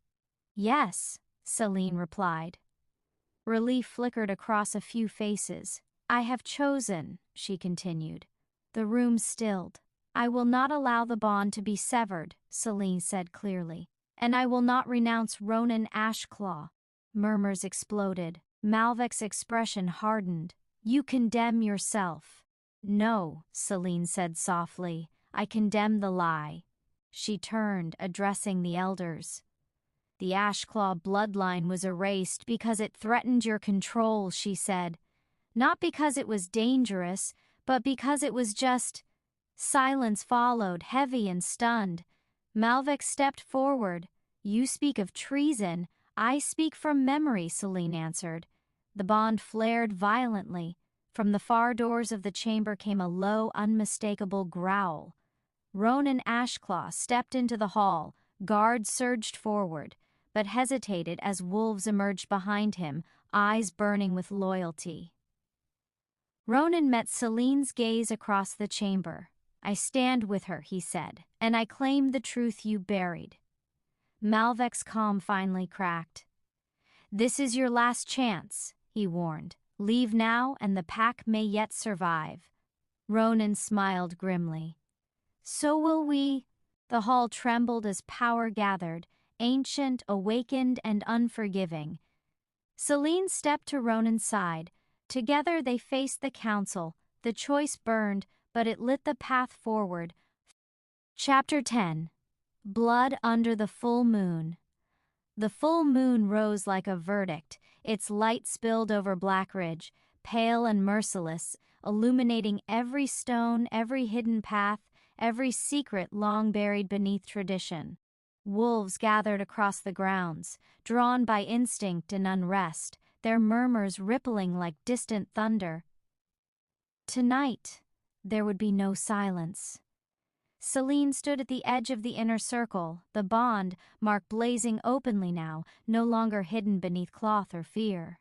"Yes," Selene replied. Relief flickered across a few faces. "I have chosen," she continued. The room stilled. "I will not allow the bond to be severed," Selene said clearly. "And I will not renounce Ronan Ashclaw." Murmurs exploded. Malvek's expression hardened. "You condemn yourself." "No," Selene said softly. "I condemn the lie." She turned, addressing the elders. "The Ashclaw bloodline was erased because it threatened your control," she said. "Not because it was dangerous, but because it was just..." Silence followed, heavy and stunned. Malvek stepped forward. "You speak of treason. I speak from memory," Selene answered. The bond flared violently. From the far doors of the chamber came a low, unmistakable growl. Ronan Ashclaw stepped into the hall. Guards surged forward, but hesitated as wolves emerged behind him, eyes burning with loyalty. Ronan met Selene's gaze across the chamber. "I stand with her," he said, "and I claim the truth you buried." Malvek's calm finally cracked. "This is your last chance," he warned. "Leave now and the pack may yet survive." Ronan smiled grimly. "So will we." The hall trembled as power gathered, ancient, awakened, and unforgiving. Selene stepped to Ronan's side. Together they faced the council. The choice burned, but it lit the path forward. Chapter 10. Blood Under the Full Moon. The full moon rose like a verdict. Its light spilled over Blackridge, pale and merciless, illuminating every stone, every hidden path, every secret long buried beneath tradition. Wolves gathered across the grounds, drawn by instinct and unrest, their murmurs rippling like distant thunder. Tonight, there would be no silence. Selene stood at the edge of the inner circle, the bond mark blazing openly now, no longer hidden beneath cloth or fear.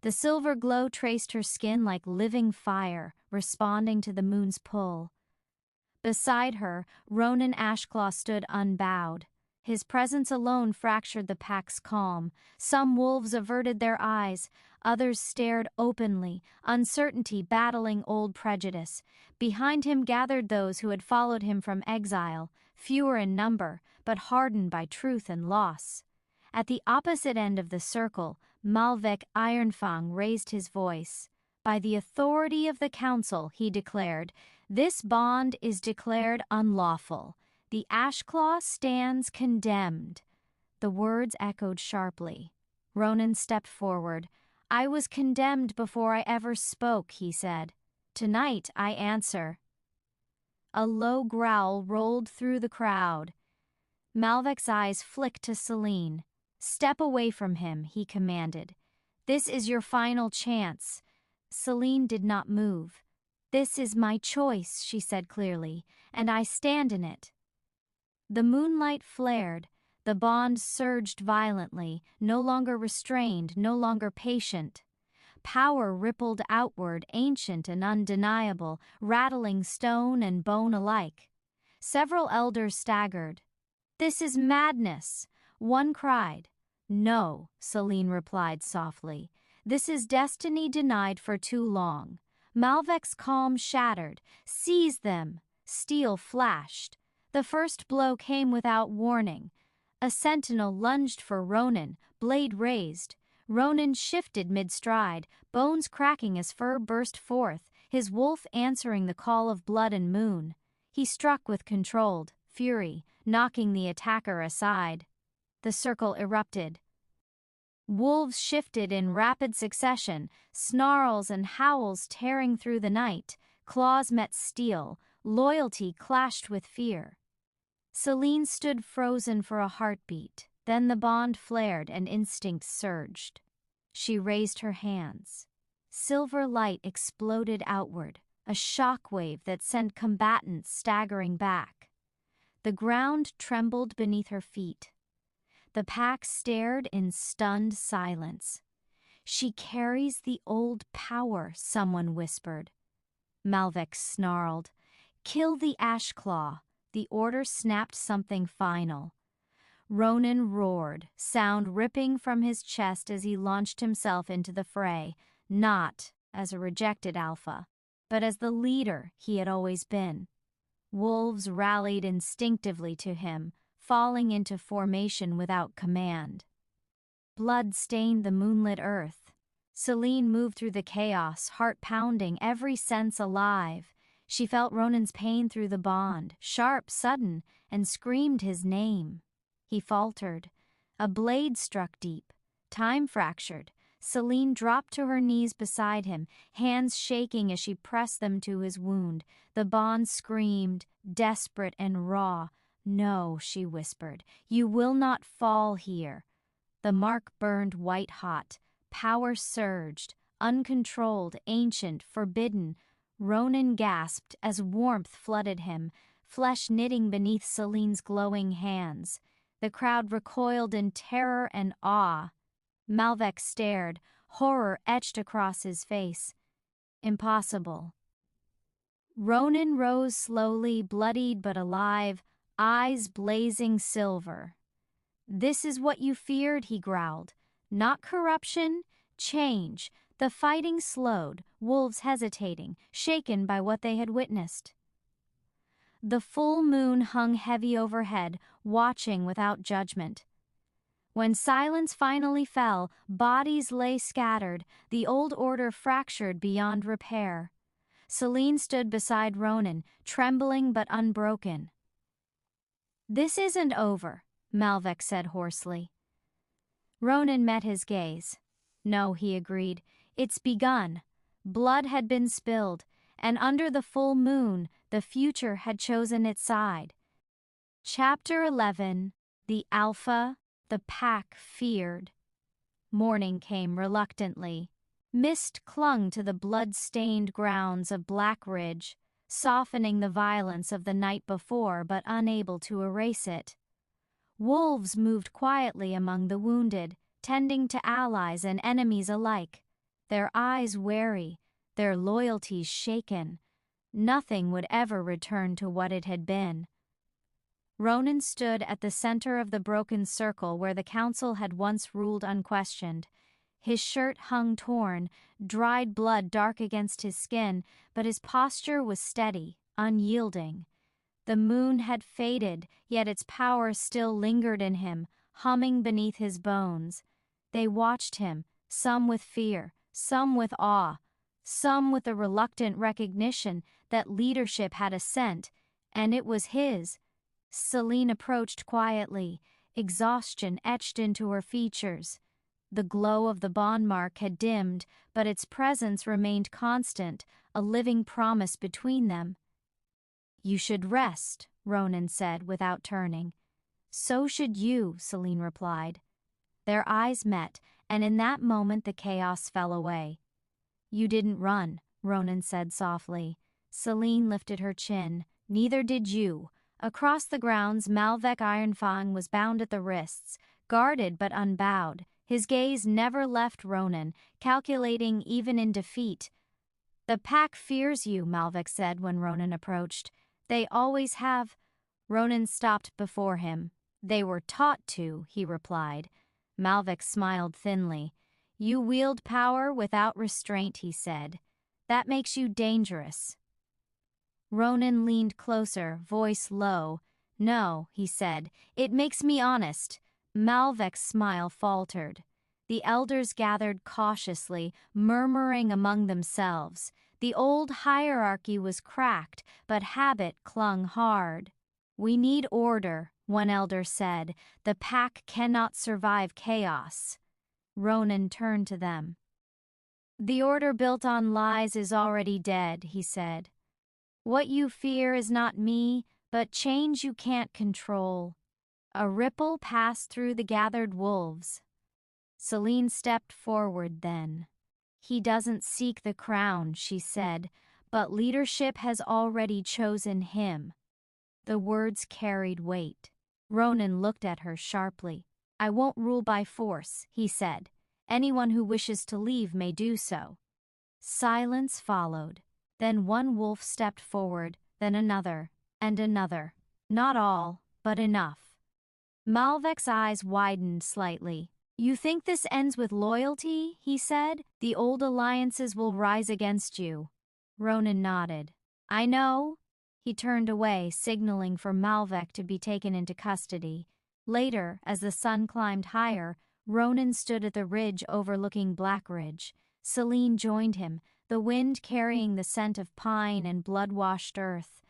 The silver glow traced her skin like living fire, responding to the moon's pull. Beside her, Ronan Ashclaw stood unbowed. His presence alone fractured the pack's calm. Some wolves averted their eyes, others stared openly, uncertainty battling old prejudice. Behind him gathered those who had followed him from exile, fewer in number, but hardened by truth and loss. At the opposite end of the circle, Malvek Ironfang raised his voice. "By the authority of the council," he declared, "this bond is declared unlawful. The Ashclaw stands condemned." The words echoed sharply. Ronan stepped forward. "I was condemned before I ever spoke," he said. "Tonight I answer." A low growl rolled through the crowd. Malvek's eyes flicked to Selene. "Step away from him," he commanded. "This is your final chance." Selene did not move. "This is my choice," she said clearly, "and I stand in it." The moonlight flared. The bond surged violently, no longer restrained, no longer patient. Power rippled outward, ancient and undeniable, rattling stone and bone alike. Several elders staggered. "This is madness!" One cried. "No," Selene replied softly. "This is destiny denied for too long." Malvek's calm shattered. "Seize them!" Steel flashed. The first blow came without warning. A sentinel lunged for Ronan, blade raised. Ronan shifted mid-stride, bones cracking as fur burst forth, his wolf answering the call of blood and moon. He struck with controlled fury, knocking the attacker aside. The circle erupted. Wolves shifted in rapid succession, snarls and howls tearing through the night. Claws met steel, loyalty clashed with fear. Selene stood frozen for a heartbeat. Then the bond flared and instinct surged. She raised her hands. Silver light exploded outward, a shockwave that sent combatants staggering back. The ground trembled beneath her feet. The pack stared in stunned silence. "She carries the old power," someone whispered. Malvek snarled. "Kill the Ashclaw." The order snapped something final. Ronan roared, sound ripping from his chest as he launched himself into the fray, not as a rejected alpha, but as the leader he had always been. Wolves rallied instinctively to him, falling into formation without command. Blood stained the moonlit earth. Selene moved through the chaos, heart pounding, every sense alive. She felt Ronan's pain through the bond, sharp, sudden, and screamed his name. He faltered. A blade struck deep. Time fractured. Selene dropped to her knees beside him, hands shaking as she pressed them to his wound. The bond screamed, desperate and raw. "No," she whispered, "you will not fall here." The mark burned white-hot. Power surged, uncontrolled, ancient, forbidden. Ronan gasped as warmth flooded him, flesh knitting beneath Selene's glowing hands. The crowd recoiled in terror and awe. Malvek stared, horror etched across his face. Impossible. Ronan rose slowly, bloodied but alive, eyes blazing silver. "This is what you feared," he growled. Not corruption, change. The fighting slowed, wolves hesitating, shaken by what they had witnessed. The full moon hung heavy overhead, watching without judgment. When silence finally fell, bodies lay scattered, the old order fractured beyond repair. Selene stood beside Ronan, trembling but unbroken. "This isn't over," Malvek said hoarsely. Ronan met his gaze. "No," he agreed, "it's begun." Blood had been spilled, and under the full moon, the future had chosen its side. Chapter 11. The Alpha. The pack feared. Morning came reluctantly. Mist clung to the blood-stained grounds of Black Ridge, softening the violence of the night before but unable to erase it. Wolves moved quietly among the wounded, tending to allies and enemies alike, their eyes wary, their loyalties shaken. Nothing would ever return to what it had been. Ronan stood at the center of the broken circle where the council had once ruled unquestioned. His shirt hung torn, dried blood dark against his skin, but his posture was steady, unyielding. The moon had faded, yet its power still lingered in him, humming beneath his bones. They watched him, some with fear, some with awe, some with a reluctant recognition that leadership had a scent, and it was his. Selene approached quietly, exhaustion etched into her features. The glow of the bond mark had dimmed, but its presence remained constant, a living promise between them. "You should rest," Ronan said without turning. "So should you," Selene replied. Their eyes met, and in that moment the chaos fell away. "You didn't run," Ronan said softly. Selene lifted her chin. "Neither did you." Across the grounds, Malvek Ironfang was bound at the wrists, guarded but unbowed. His gaze never left Ronan, calculating even in defeat. "The pack fears you," Malvek said when Ronan approached. "They always have." Ronan stopped before him. "They were taught to," he replied. Malvek smiled thinly. "You wield power without restraint," he said. "That makes you dangerous." Ronan leaned closer, voice low. "No," he said, "it makes me honest." Malvek's smile faltered. The elders gathered cautiously, murmuring among themselves. The old hierarchy was cracked, but habit clung hard. "We need order," one elder said. "The pack cannot survive chaos." Ronan turned to them. "The order built on lies is already dead," he said. "What you fear is not me, but change you can't control." A ripple passed through the gathered wolves. Selene stepped forward then. "He doesn't seek the crown," she said, "but leadership has already chosen him." The words carried weight. Ronan looked at her sharply. "I won't rule by force," he said. "Anyone who wishes to leave may do so." Silence followed. Then one wolf stepped forward, then another, and another. Not all, but enough. Malvek's eyes widened slightly. "You think this ends with loyalty?" he said. "The old alliances will rise against you." Ronan nodded. "I know." He turned away, signaling for Malvek to be taken into custody. Later, as the sun climbed higher, Ronan stood at the ridge overlooking Black Ridge. Selene joined him, the wind carrying the scent of pine and blood-washed earth.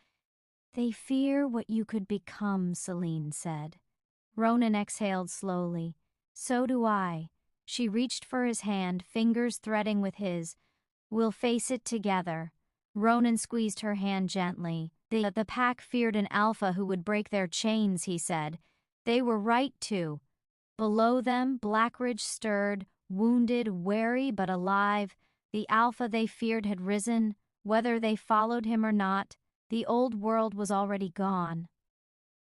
"They fear what you could become," Selene said. Ronan exhaled slowly. "So do I." She reached for his hand, fingers threading with his. "We'll face it together." Ronan squeezed her hand gently. The pack feared an alpha who would break their chains," he said. They were right to. Below them, Blackridge stirred, wounded, wary but alive. The alpha they feared had risen. Whether they followed him or not, the old world was already gone.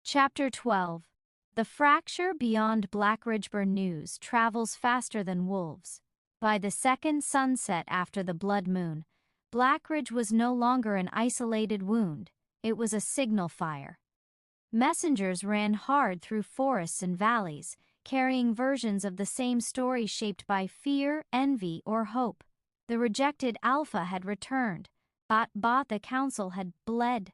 Chapter 12. The fracture beyond Blackridge News travels faster than wolves. By the second sunset after the blood moon, Blackridge was no longer an isolated wound. It was a signal fire. Messengers ran hard through forests and valleys, carrying versions of the same story shaped by fear, envy, or hope. The rejected alpha had returned, but the council had bled.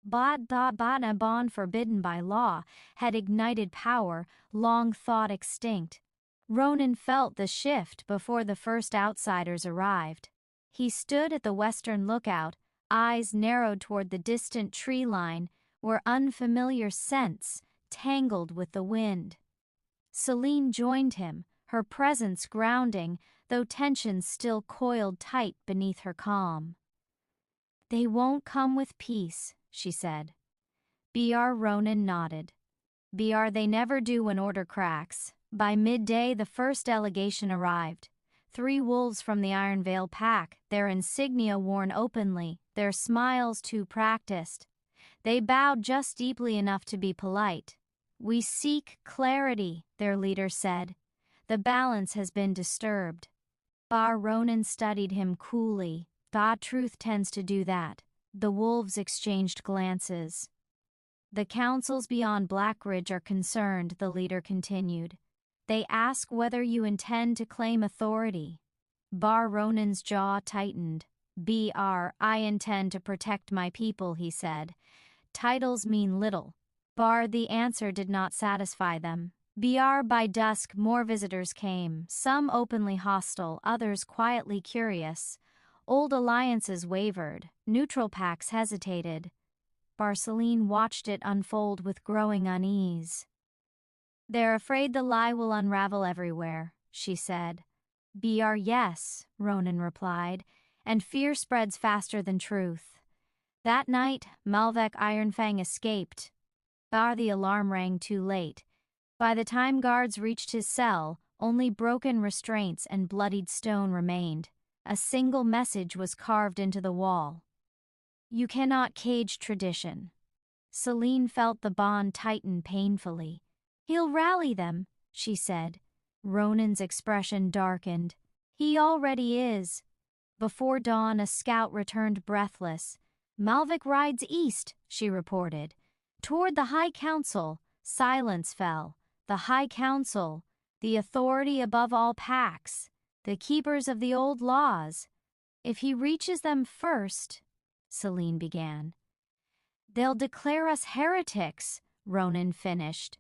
But a bond forbidden by law had ignited power long thought extinct. Ronan felt the shift before the first outsiders arrived. He stood at the western lookout, eyes narrowed toward the distant tree line where unfamiliar scents tangled with the wind. Selene joined him, her presence grounding, though tensions still coiled tight beneath her calm. "They won't come with peace," she said. Ronan nodded. They never do when order cracks. By midday the first delegation arrived. 3 wolves from the Iron Veil pack, their insignia worn openly, their smiles too practiced. They bowed just deeply enough to be polite. "We seek clarity," their leader said. "The balance has been disturbed." Ronan studied him coolly. Truth tends to do that." The wolves exchanged glances. "The councils beyond Blackridge are concerned," the leader continued. "They ask whether you intend to claim authority." Ronan's jaw tightened. "I intend to protect my people," he said. "Titles mean little." The answer did not satisfy them. By dusk more visitors came, some openly hostile, others quietly curious. Old alliances wavered, neutral packs hesitated. Selene watched it unfold with growing unease. "They're afraid the lie will unravel everywhere," she said. Yes," Ronan replied, "and fear spreads faster than truth." That night, Malvek Ironfang escaped. The alarm rang too late. By the time guards reached his cell, only broken restraints and bloodied stone remained. A single message was carved into the wall. "You cannot cage tradition." Selene felt the bond tighten painfully. "He'll rally them," she said. Ronan's expression darkened. "He already is." Before dawn, a scout returned breathless. "Malvik rides east," she reported. "Toward the High Council." Silence fell. The High Council, the authority above all packs, the keepers of the old laws. "If he reaches them first," Selene began. "They'll declare us heretics," Ronan finished.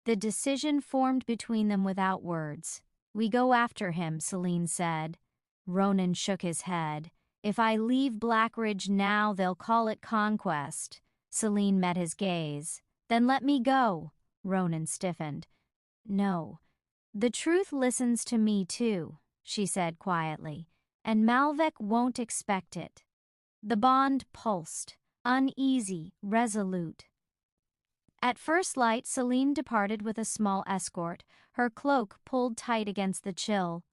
The decision formed between them without words. "We go after him," Selene said. Ronan shook his head. "If I leave Blackridge now, they'll call it conquest." Selene met his gaze. "Then let me go." Ronan stiffened. "No. The truth listens to me too," she said quietly, "and Malvek won't expect it." The bond pulsed, uneasy, resolute. At first light, Selene departed with a small escort, her cloak pulled tight against the chill.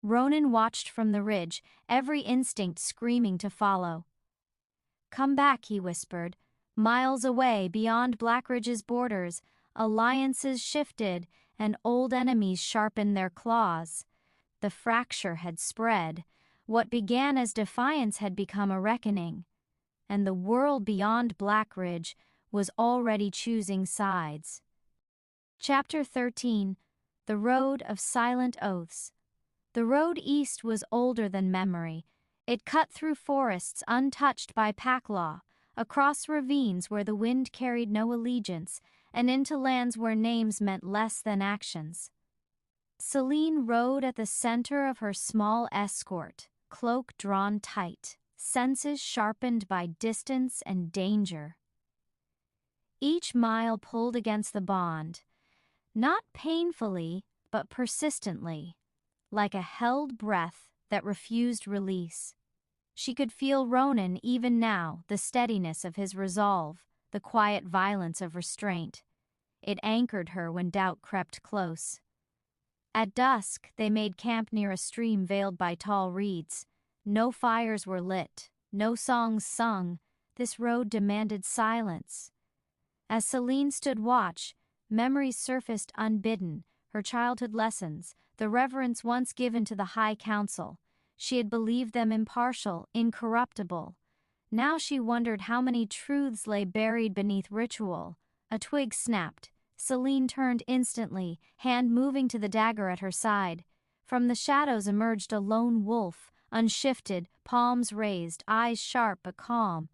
Ronan watched from the ridge, every instinct screaming to follow. "Come back," he whispered. Miles away, beyond Blackridge's borders, alliances shifted and old enemies sharpened their claws. The fracture had spread. What began as defiance had become a reckoning. And the world beyond Blackridge was already choosing sides. Chapter 13. The Road of Silent Oaths. The road east was older than memory. It cut through forests untouched by pack law, across ravines where the wind carried no allegiance, and into lands where names meant less than actions. Selene rode at the center of her small escort, cloak drawn tight, senses sharpened by distance and danger. Each mile pulled against the bond, not painfully, but persistently, like a held breath that refused release. She could feel Ronan even now, the steadiness of his resolve, the quiet violence of restraint. It anchored her when doubt crept close. At dusk, they made camp near a stream veiled by tall reeds. No fires were lit, no songs sung. This road demanded silence. As Selene stood watch, memories surfaced unbidden, her childhood lessons, the reverence once given to the High Council. She had believed them impartial, incorruptible. Now she wondered how many truths lay buried beneath ritual. A twig snapped. Selene turned instantly, hand moving to the dagger at her side. From the shadows emerged a lone wolf, unshifted, palms raised, eyes sharp but calm.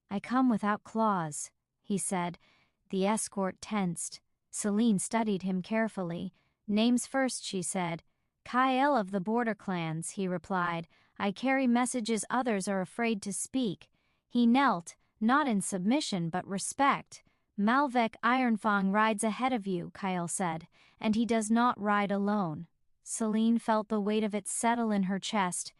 "I come without claws," he said. The escort tensed. Selene studied him carefully. "Names first," she said. "Kyle of the Border Clans," he replied. "I carry messages others are afraid to speak." He knelt, not in submission but respect. "Malvek Ironfang rides ahead of you," Kyle said, "and he does not ride alone." Selene felt the weight of it settle in her chest.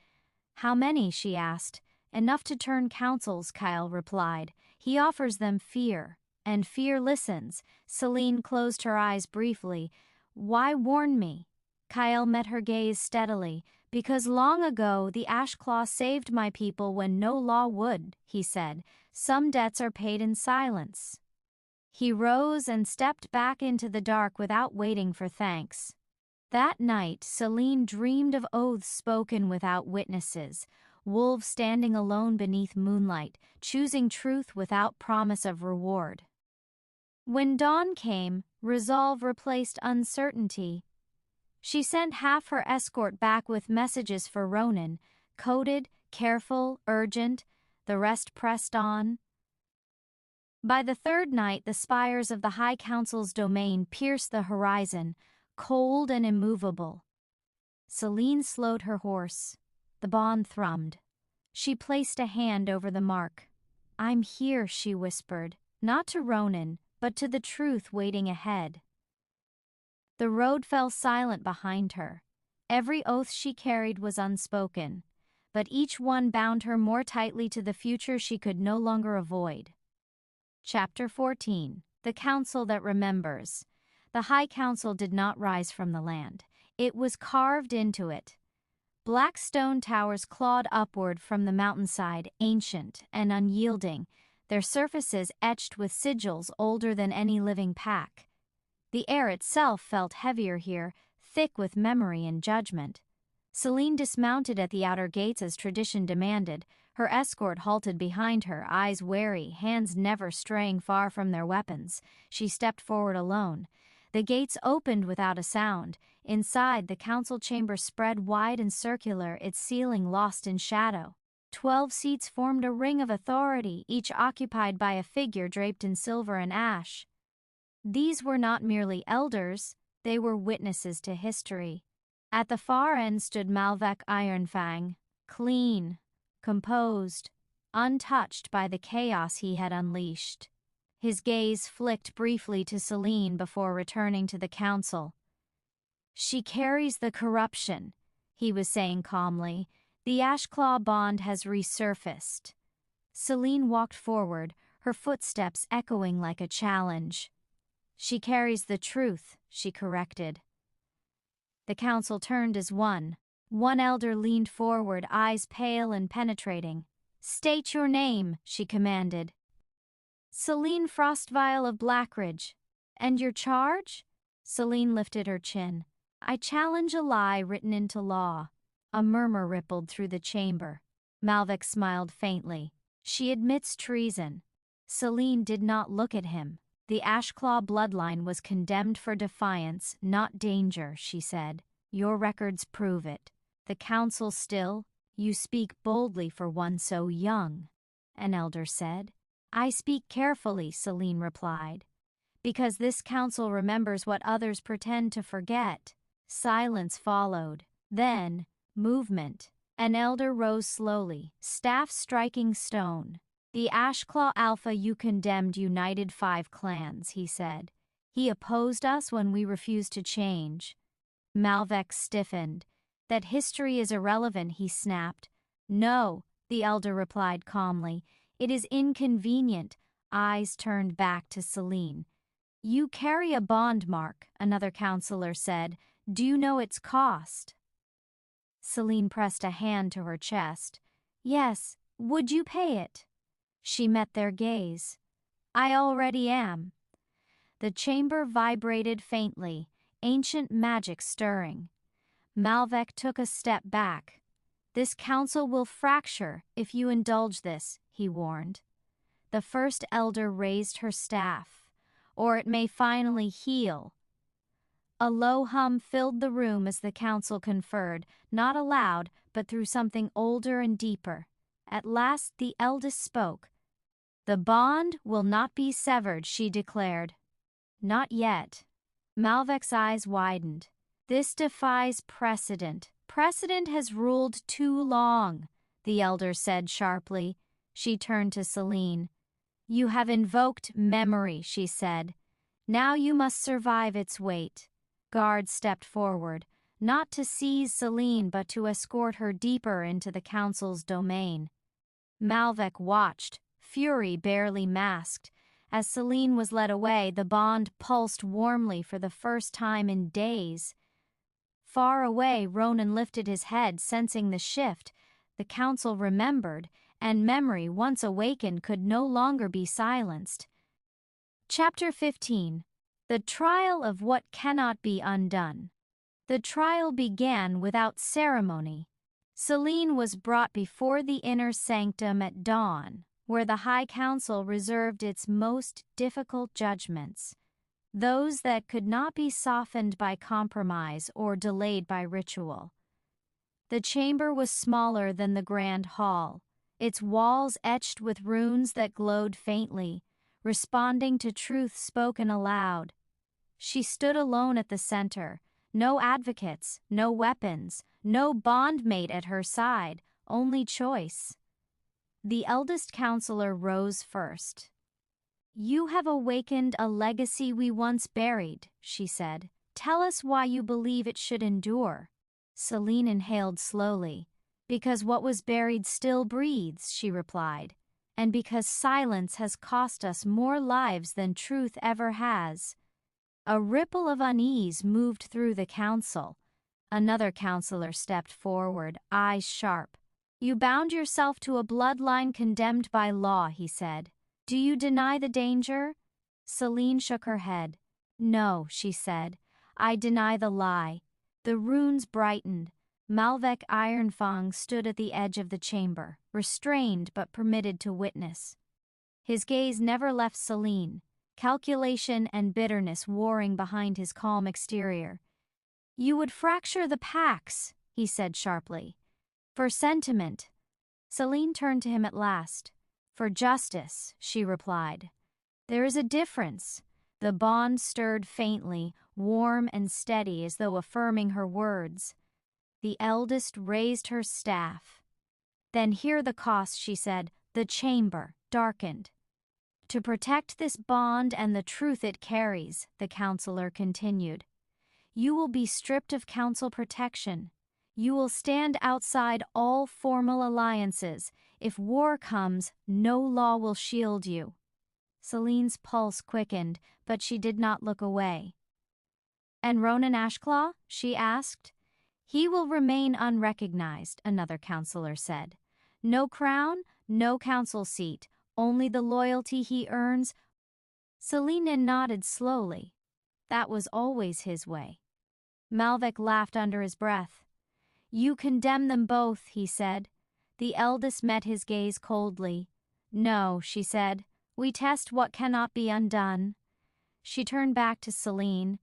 "How many?" she asked. "Enough to turn councils," Kyle replied. "He offers them fear, and fear listens." Selene closed her eyes briefly. "Why warn me?" Kyle met her gaze steadily. "Because long ago the Ashclaw saved my people when no law would," he said. "Some debts are paid in silence." He rose and stepped back into the dark without waiting for thanks. That night, Selene dreamed of oaths spoken without witnesses, wolves standing alone beneath moonlight, choosing truth without promise of reward. When dawn came, resolve replaced uncertainty. She sent half her escort back with messages for Ronan, coded, careful, urgent. The rest pressed on. By the third night, the spires of the High Council's domain pierced the horizon, cold and immovable. Selene slowed her horse. The bond thrummed. She placed a hand over the mark. "I'm here," she whispered, not to Ronan, but to the truth waiting ahead. The road fell silent behind her. Every oath she carried was unspoken, but each one bound her more tightly to the future she could no longer avoid. Chapter 14. The Council That Remembers. The High Council did not rise from the land. It was carved into it. Black stone towers clawed upward from the mountainside, ancient and unyielding, their surfaces etched with sigils older than any living pack. The air itself felt heavier here, thick with memory and judgment. Selene dismounted at the outer gates as tradition demanded. Her escort halted behind her, eyes wary, hands never straying far from their weapons. She stepped forward alone. The gates opened without a sound. Inside, the council chamber spread wide and circular, its ceiling lost in shadow. 12 seats formed a ring of authority, each occupied by a figure draped in silver and ash. These were not merely elders, they were witnesses to history. At the far end stood Malvek Ironfang, clean, composed, untouched by the chaos he had unleashed. His gaze flicked briefly to Selene before returning to the council. "She carries the corruption," he was saying calmly. "The Ashclaw bond has resurfaced." Selene walked forward, her footsteps echoing like a challenge. "She carries the truth," she corrected. The council turned as one. One elder leaned forward, eyes pale and penetrating. "State your name," she commanded. "Selene Frostveil of Blackridge." "And your charge?" Selene lifted her chin. "I challenge a lie written into law." A murmur rippled through the chamber. Malvek smiled faintly. "She admits treason." Selene did not look at him. "The Ashclaw bloodline was condemned for defiance, not danger," she said. "Your records prove it." The council still. "You speak boldly for one so young," an elder said. "I speak carefully," Selene replied, "because this council remembers what others pretend to forget." Silence followed. Then, movement. An elder rose slowly, staff striking stone. "The Ashclaw Alpha you condemned united 5 clans," he said. "He opposed us when we refused to change." Malvek stiffened. "That history is irrelevant," he snapped. "No," the elder replied calmly. "It is inconvenient." Eyes turned back to Selene. "You carry a bond mark," another counselor said. "Do you know its cost?" Selene pressed a hand to her chest. "Yes, would you pay it?" She met their gaze. "I already am." The chamber vibrated faintly, ancient magic stirring. Malvek took a step back. "This council will fracture if you indulge this," he warned. The first elder raised her staff. or it may finally heal. A low hum filled the room as the council conferred, not aloud, but through something older and deeper. At last the eldest spoke. "The bond will not be severed," she declared. "Not yet." Malvec's eyes widened. "This defies precedent. Precedent has ruled too long," the elder said sharply. She turned to Selene. "You have invoked memory," she said. "Now you must survive its weight." Guards stepped forward, not to seize Selene but to escort her deeper into the council's domain. Malvec watched, fury barely masked. As Selene was led away, the bond pulsed warmly for the first time in days. Far away, Ronan lifted his head, sensing the shift. The council remembered, and memory, once awakened, could no longer be silenced. Chapter 15. The Trial of What Cannot Be Undone. The trial began without ceremony. Selene was brought before the inner sanctum at dawn, where the High Council reserved its most difficult judgments, those that could not be softened by compromise or delayed by ritual. The chamber was smaller than the grand hall, its walls etched with runes that glowed faintly, responding to truth spoken aloud. She stood alone at the center, no advocates, no weapons, no bondmate at her side, only choice. The eldest counselor rose first. "You have awakened a legacy we once buried," she said. "Tell us why you believe it should endure." Selene inhaled slowly. "Because what was buried still breathes," she replied. "And because silence has cost us more lives than truth ever has." A ripple of unease moved through the council. Another counselor stepped forward, eyes sharp. "You bound yourself to a bloodline condemned by law," he said. "Do you deny the danger?" Selene shook her head. "No," she said. "I deny the lie." The runes brightened. Malvec Ironfang stood at the edge of the chamber, restrained but permitted to witness. His gaze never left Selene, calculation and bitterness warring behind his calm exterior. "You would fracture the pacts," he said sharply. "For sentiment." Selene turned to him at last. "For justice," she replied. "There is a difference." The bond stirred faintly, warm and steady as though affirming her words. The eldest raised her staff. "Then hear the cost," she said. The chamber darkened. "To protect this bond and the truth it carries," the counselor continued, "you will be stripped of council protection. You will stand outside all formal alliances. If war comes, no law will shield you." Selene's pulse quickened, but she did not look away. "And Ronan Ashclaw?" she asked. "He will remain unrecognized," another counselor said. "No crown, no council seat, only the loyalty he earns." Selene nodded slowly. That was always his way. Malvec laughed under his breath. "You condemn them both," he said. The eldest met his gaze coldly. "No," she said. "We test what cannot be undone." She turned back to Selene.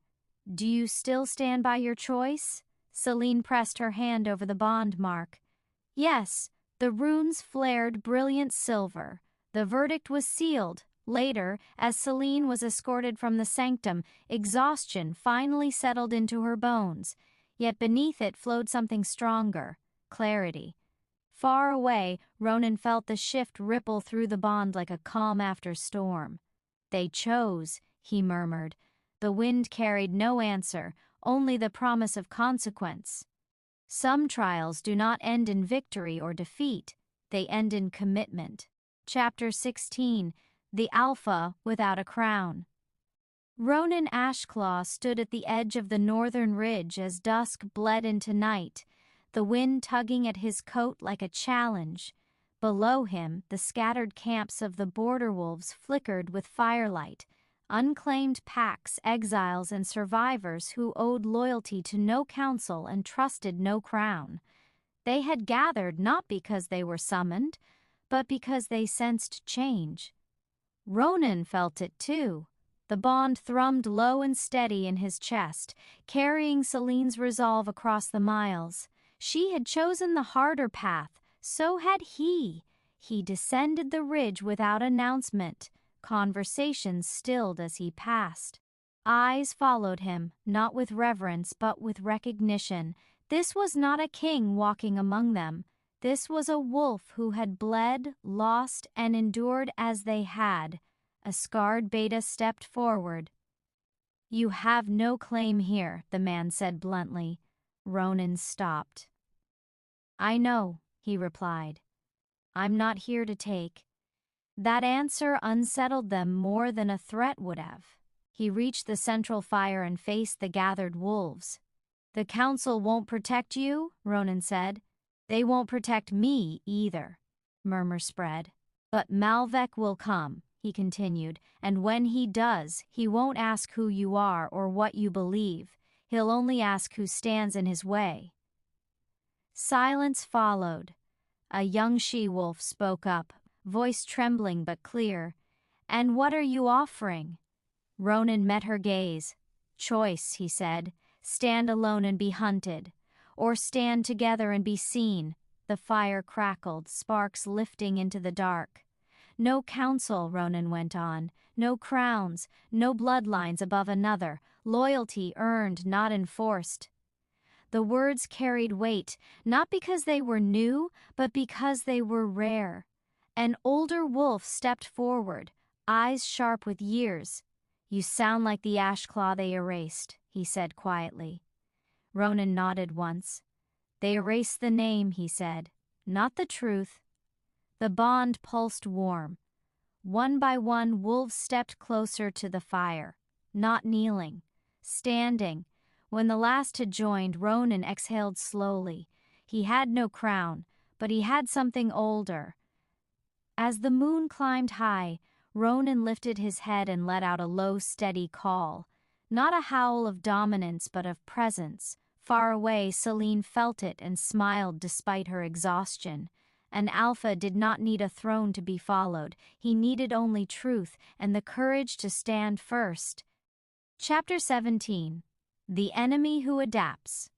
"Do you still stand by your choice?" Selene pressed her hand over the bond mark. "Yes." The runes flared brilliant silver. The verdict was sealed. Later, as Selene was escorted from the sanctum, exhaustion finally settled into her bones. Yet beneath it flowed something stronger, clarity. Far away, Ronan felt the shift ripple through the bond like a calm after storm. "They chose," he murmured. The wind carried no answer, only the promise of consequence. Some trials do not end in victory or defeat, they end in commitment. Chapter 16. The Alpha Without a Crown. Ronan Ashclaw stood at the edge of the northern ridge as dusk bled into night, the wind tugging at his coat like a challenge. Below him, the scattered camps of the border wolves flickered with firelight, unclaimed packs, exiles, and survivors who owed loyalty to no council and trusted no crown. They had gathered not because they were summoned, but because they sensed change. Ronan felt it too. The bond thrummed low and steady in his chest, carrying Selene's resolve across the miles. She had chosen the harder path, so had he. He descended the ridge without announcement. Conversations stilled as he passed. Eyes followed him, not with reverence but with recognition. This was not a king walking among them. This was a wolf who had bled, lost, and endured as they had. A scarred beta stepped forward. "You have no claim here," the man said bluntly. Ronan stopped. "I know," he replied. "I'm not here to take." That answer unsettled them more than a threat would have. He reached the central fire and faced the gathered wolves. "The council won't protect you," Ronan said. "They won't protect me either." Murmurs spread. "But Malvek will come," he continued, "and when he does, he won't ask who you are or what you believe. He'll only ask who stands in his way." Silence followed. A young she-wolf spoke up, voice trembling but clear. "And what are you offering?" Ronan met her gaze. "Choice," he said. "Stand alone and be hunted, or stand together and be seen." The fire crackled, sparks lifting into the dark. "No council," Ronan went on. "No crowns, no bloodlines above another. Loyalty earned, not enforced." The words carried weight, not because they were new, but because they were rare. An older wolf stepped forward, eyes sharp with years. "You sound like the Ashclaw they erased," he said quietly. Ronan nodded once. "They erased the name," he said, "not the truth." The bond pulsed warm. One by one, wolves stepped closer to the fire, not kneeling, standing. When the last had joined, Ronan exhaled slowly. He had no crown, but he had something older. As the moon climbed high, Ronan lifted his head and let out a low, steady call. Not a howl of dominance, but of presence. Far away, Selene felt it and smiled despite her exhaustion. An alpha did not need a throne to be followed. He needed only truth and the courage to stand first. Chapter 17. The Enemy Who Adapts.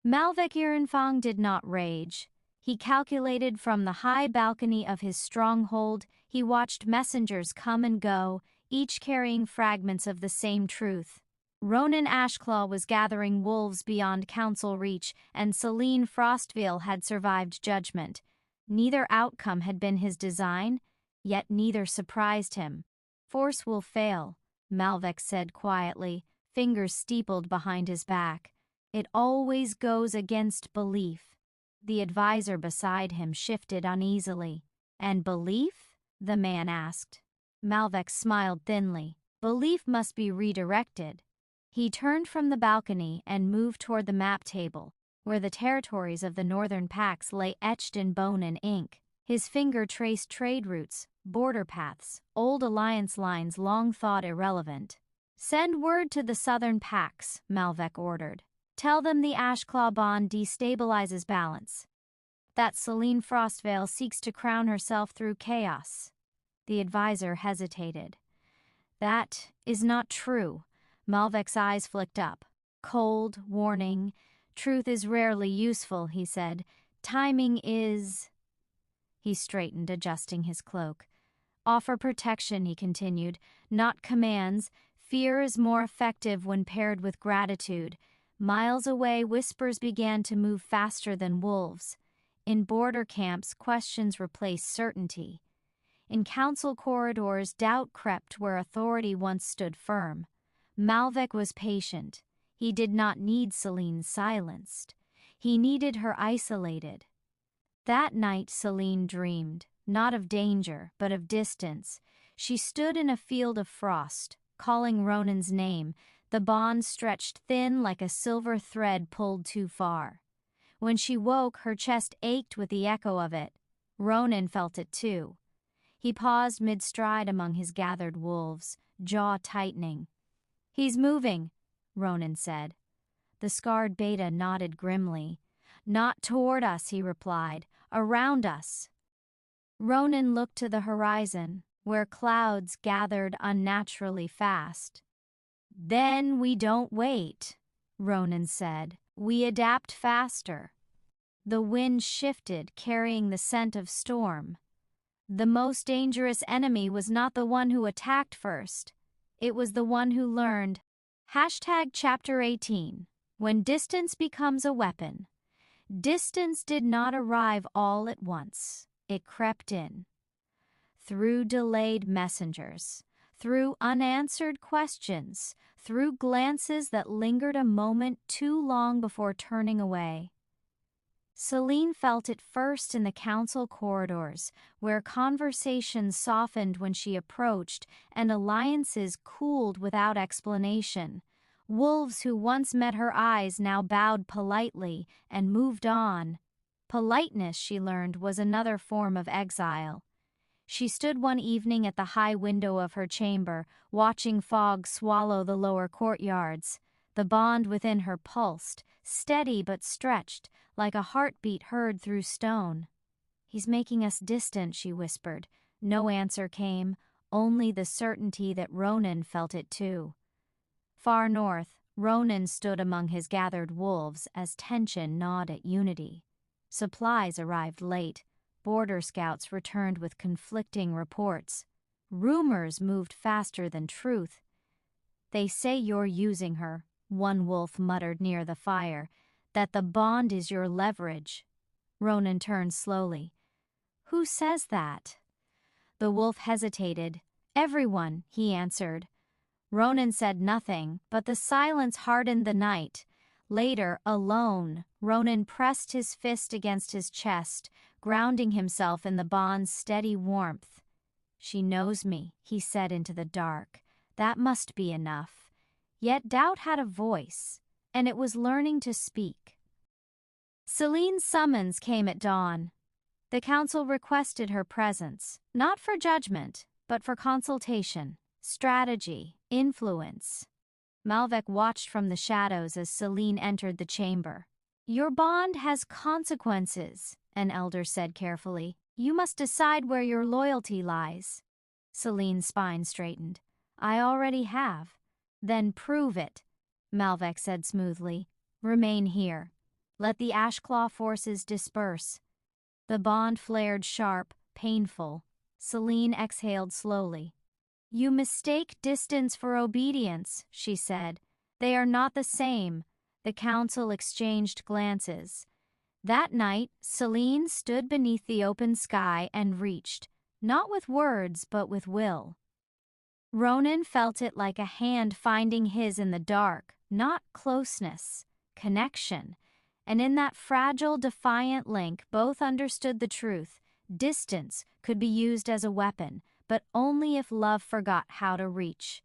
Malvek Irenfang did not rage. He calculated. From the high balcony of his stronghold. He watched messengers come and go, each carrying fragments of the same truth. Ronan Ashclaw was gathering wolves beyond council reach, and Selene Frostveil had survived judgment. Neither outcome had been his design, yet neither surprised him. "Force will fail," Malvek said quietly, fingers steepled behind his back. "It always goes against belief." The advisor beside him shifted uneasily. "And belief?" the man asked. Malvek smiled thinly. "Belief must be redirected." He turned from the balcony and moved toward the map table, where the territories of the northern packs lay etched in bone and ink. His finger traced trade routes, border paths, old alliance lines long thought irrelevant. "Send word to the southern packs," Malvek ordered. "Tell them the Ashclaw bond destabilizes balance. That Selene Frostveil seeks to crown herself through chaos." The advisor hesitated. "That is not true." Malvek's eyes flicked up. Cold, warning. "Truth is rarely useful," he said. "Timing is—" He straightened, adjusting his cloak. "Offer protection," he continued, "not commands. Fear is more effective when paired with gratitude." Miles away, whispers began to move faster than wolves. In border camps, questions replaced certainty. In council corridors, doubt crept where authority once stood firm. Malvek was patient. He did not need Selene silenced. He needed her isolated. That night Selene dreamed, not of danger, but of distance. She stood in a field of frost, calling Ronan's name. The bond stretched thin like a silver thread pulled too far. When she woke, her chest ached with the echo of it. Ronan felt it too. He paused mid-stride among his gathered wolves, jaw tightening. "He's moving," Ronan said. The scarred beta nodded grimly. "Not toward us," he replied. "Around us." Ronan looked to the horizon, where clouds gathered unnaturally fast. "Then we don't wait," Ronan said. "We adapt faster." The wind shifted, carrying the scent of storm. The most dangerous enemy was not the one who attacked first. It was the one who learned. Chapter 18. When distance becomes a weapon. Distance did not arrive all at once. It crept in. Through delayed messengers, through unanswered questions, through glances that lingered a moment too long before turning away. Selene felt it first in the council corridors, where conversations softened when she approached and alliances cooled without explanation. Wolves who once met her eyes now bowed politely and moved on. Politeness, she learned, was another form of exile. She stood one evening at the high window of her chamber, watching fog swallow the lower courtyards. The bond within her pulsed, steady but stretched, like a heartbeat heard through stone. "He's making us distant," she whispered. No answer came, only the certainty that Ronan felt it too. Far north, Ronan stood among his gathered wolves as tension gnawed at unity. Supplies arrived late. Border scouts returned with conflicting reports. Rumors moved faster than truth. "They say you're using her," one wolf muttered near the fire, "that the bond is your leverage." Ronan turned slowly. "Who says that?" The wolf hesitated. "Everyone," he answered. Ronan said nothing, but the silence hardened the night. Later, alone, Ronan pressed his fist against his chest, grounding himself in the bond's steady warmth. "She knows me," he said into the dark. That must be enough. Yet doubt had a voice, and it was learning to speak. Selene's summons came at dawn. The council requested her presence, not for judgment, but for consultation, strategy, influence. Malvek watched from the shadows as Selene entered the chamber. "Your bond has consequences," an elder said carefully. "You must decide where your loyalty lies." Selene's spine straightened. "I already have." "Then prove it," Malvek said smoothly. "Remain here. Let the Ashclaw forces disperse." The bond flared sharp, painful. Selene exhaled slowly. "You mistake distance for obedience," she said. "They are not the same." The council exchanged glances. That night, Selene stood beneath the open sky and reached, not with words but with will. Ronan felt it like a hand finding his in the dark, not closeness, connection. And in that fragile, defiant link, both understood the truth. Distance could be used as a weapon, but only if love forgot how to reach.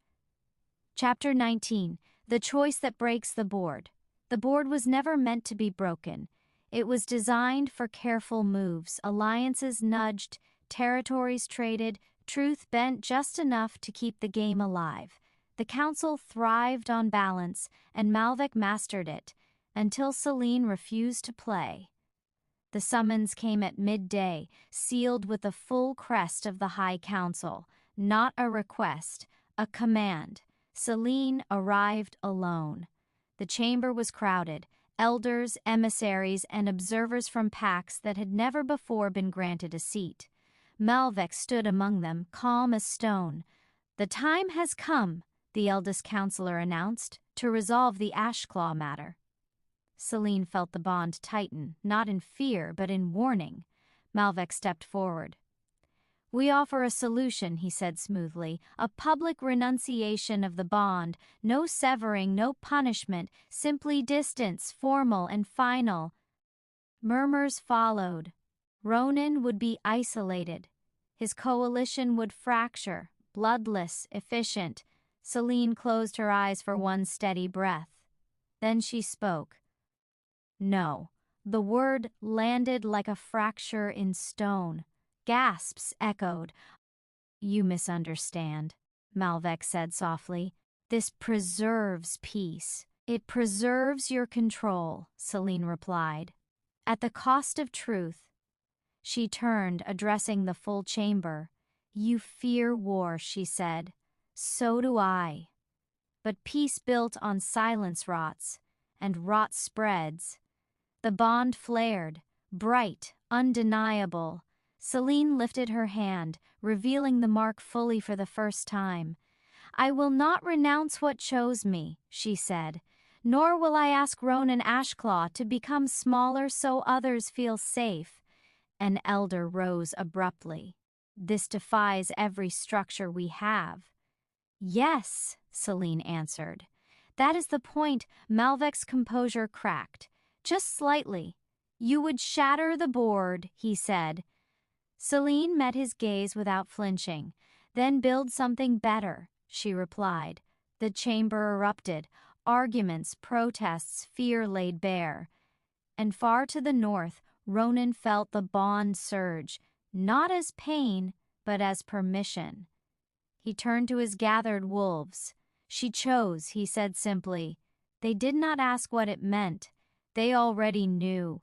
Chapter 19. The choice that breaks the board. The board was never meant to be broken. It was designed for careful moves, alliances nudged, territories traded, truth bent just enough to keep the game alive. The council thrived on balance, and Malvek mastered it, until Selene refused to play. The summons came at midday, sealed with the full crest of the High Council. Not a request, a command. Selene arrived alone. The chamber was crowded. Elders, emissaries, and observers from packs that had never before been granted a seat. Malvek stood among them, calm as stone. "The time has come," the eldest counselor announced, "to resolve the Ashclaw matter." Selene felt the bond tighten, not in fear but in warning. Malvek stepped forward. "We offer a solution," he said smoothly, "a public renunciation of the bond, no severing, no punishment, simply distance, formal and final." Murmurs followed. Ronan would be isolated. His coalition would fracture, bloodless, efficient. Selene closed her eyes for one steady breath. Then she spoke. "No." The word landed like a fracture in stone. Gasps echoed. "You misunderstand," Malvek said softly. "This preserves peace. It preserves your control," Selene replied. "At the cost of truth." She turned, addressing the full chamber. You fear war, she said. So do I. But peace built on silence rots, and rot spreads. The bond flared, bright, undeniable. Selene lifted her hand, revealing the mark fully for the first time. I will not renounce what chose me, she said, nor will I ask Ronan Ashclaw to become smaller so others feel safe. An elder rose abruptly. This defies every structure we have. Yes, Selene answered. That is the point. Malvec's composure cracked. Just slightly. You would shatter the board, he said. Selene met his gaze without flinching. Then build something better, she replied. The chamber erupted. Arguments, protests, fear laid bare. And far to the north, Ronan felt the bond surge, not as pain, but as permission. He turned to his gathered wolves. She chose, he said simply. They did not ask what it meant. They already knew.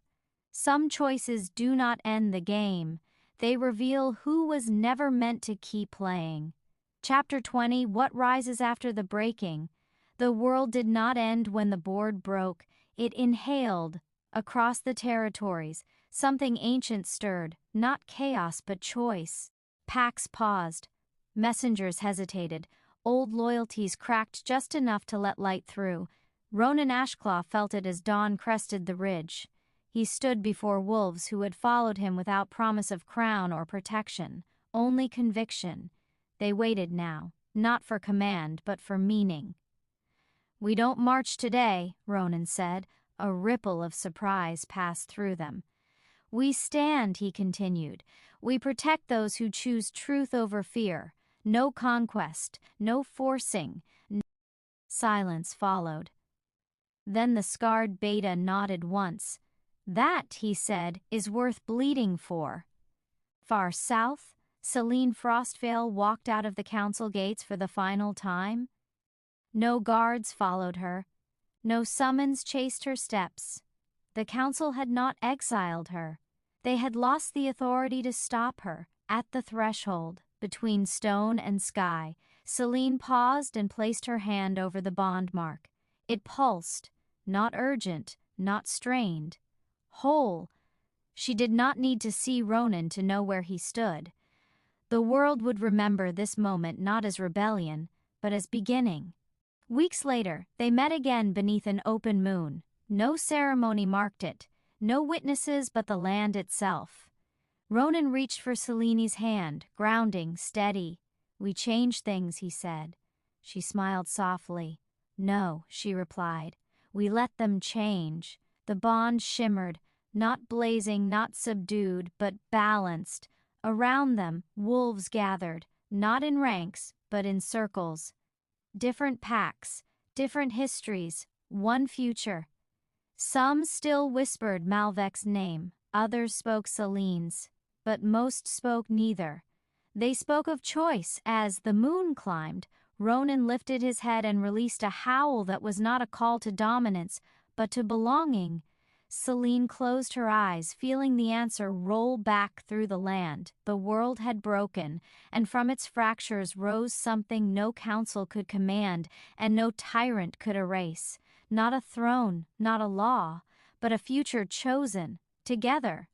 Some choices do not end the game. They reveal who was never meant to keep playing. Chapter 20, What Rises After the Breaking. The world did not end when the board broke. It inhaled. Across the territories, something ancient stirred, not chaos but choice. Packs paused. Messengers hesitated. Old loyalties cracked just enough to let light through. Ronan Ashclaw felt it as dawn crested the ridge. He stood before wolves who had followed him without promise of crown or protection, only conviction. They waited now, not for command but for meaning. We don't march today, Ronan said. A ripple of surprise passed through them. We stand, he continued. We protect those who choose truth over fear. No conquest, no forcing. Silence followed. Then the scarred beta nodded once. That, he said, is worth bleeding for. Far south, Selene Frostveil walked out of the council gates for the final time. No guards followed her. No summons chased her steps. The council had not exiled her. They had lost the authority to stop her. At the threshold, between stone and sky, Selene paused and placed her hand over the bond mark. It pulsed, not urgent, not strained. Whole. She did not need to see Ronan to know where he stood. The world would remember this moment not as rebellion, but as beginning. Weeks later, they met again beneath an open moon. No ceremony marked it, no witnesses but the land itself. Ronan reached for Selene's hand, grounding, steady. We change things, he said. She smiled softly. No, she replied. We let them change. The bond shimmered, not blazing, not subdued, but balanced. Around them, wolves gathered, not in ranks, but in circles. Different packs, different histories, one future. Some still whispered Malvec's name, others spoke Selene's, but most spoke neither. They spoke of choice as the moon climbed. Ronan lifted his head and released a howl that was not a call to dominance, but to belonging. Selene closed her eyes, feeling the answer roll back through the land. The world had broken, and from its fractures rose something no council could command and no tyrant could erase. Not a throne, not a law, but a future chosen, together.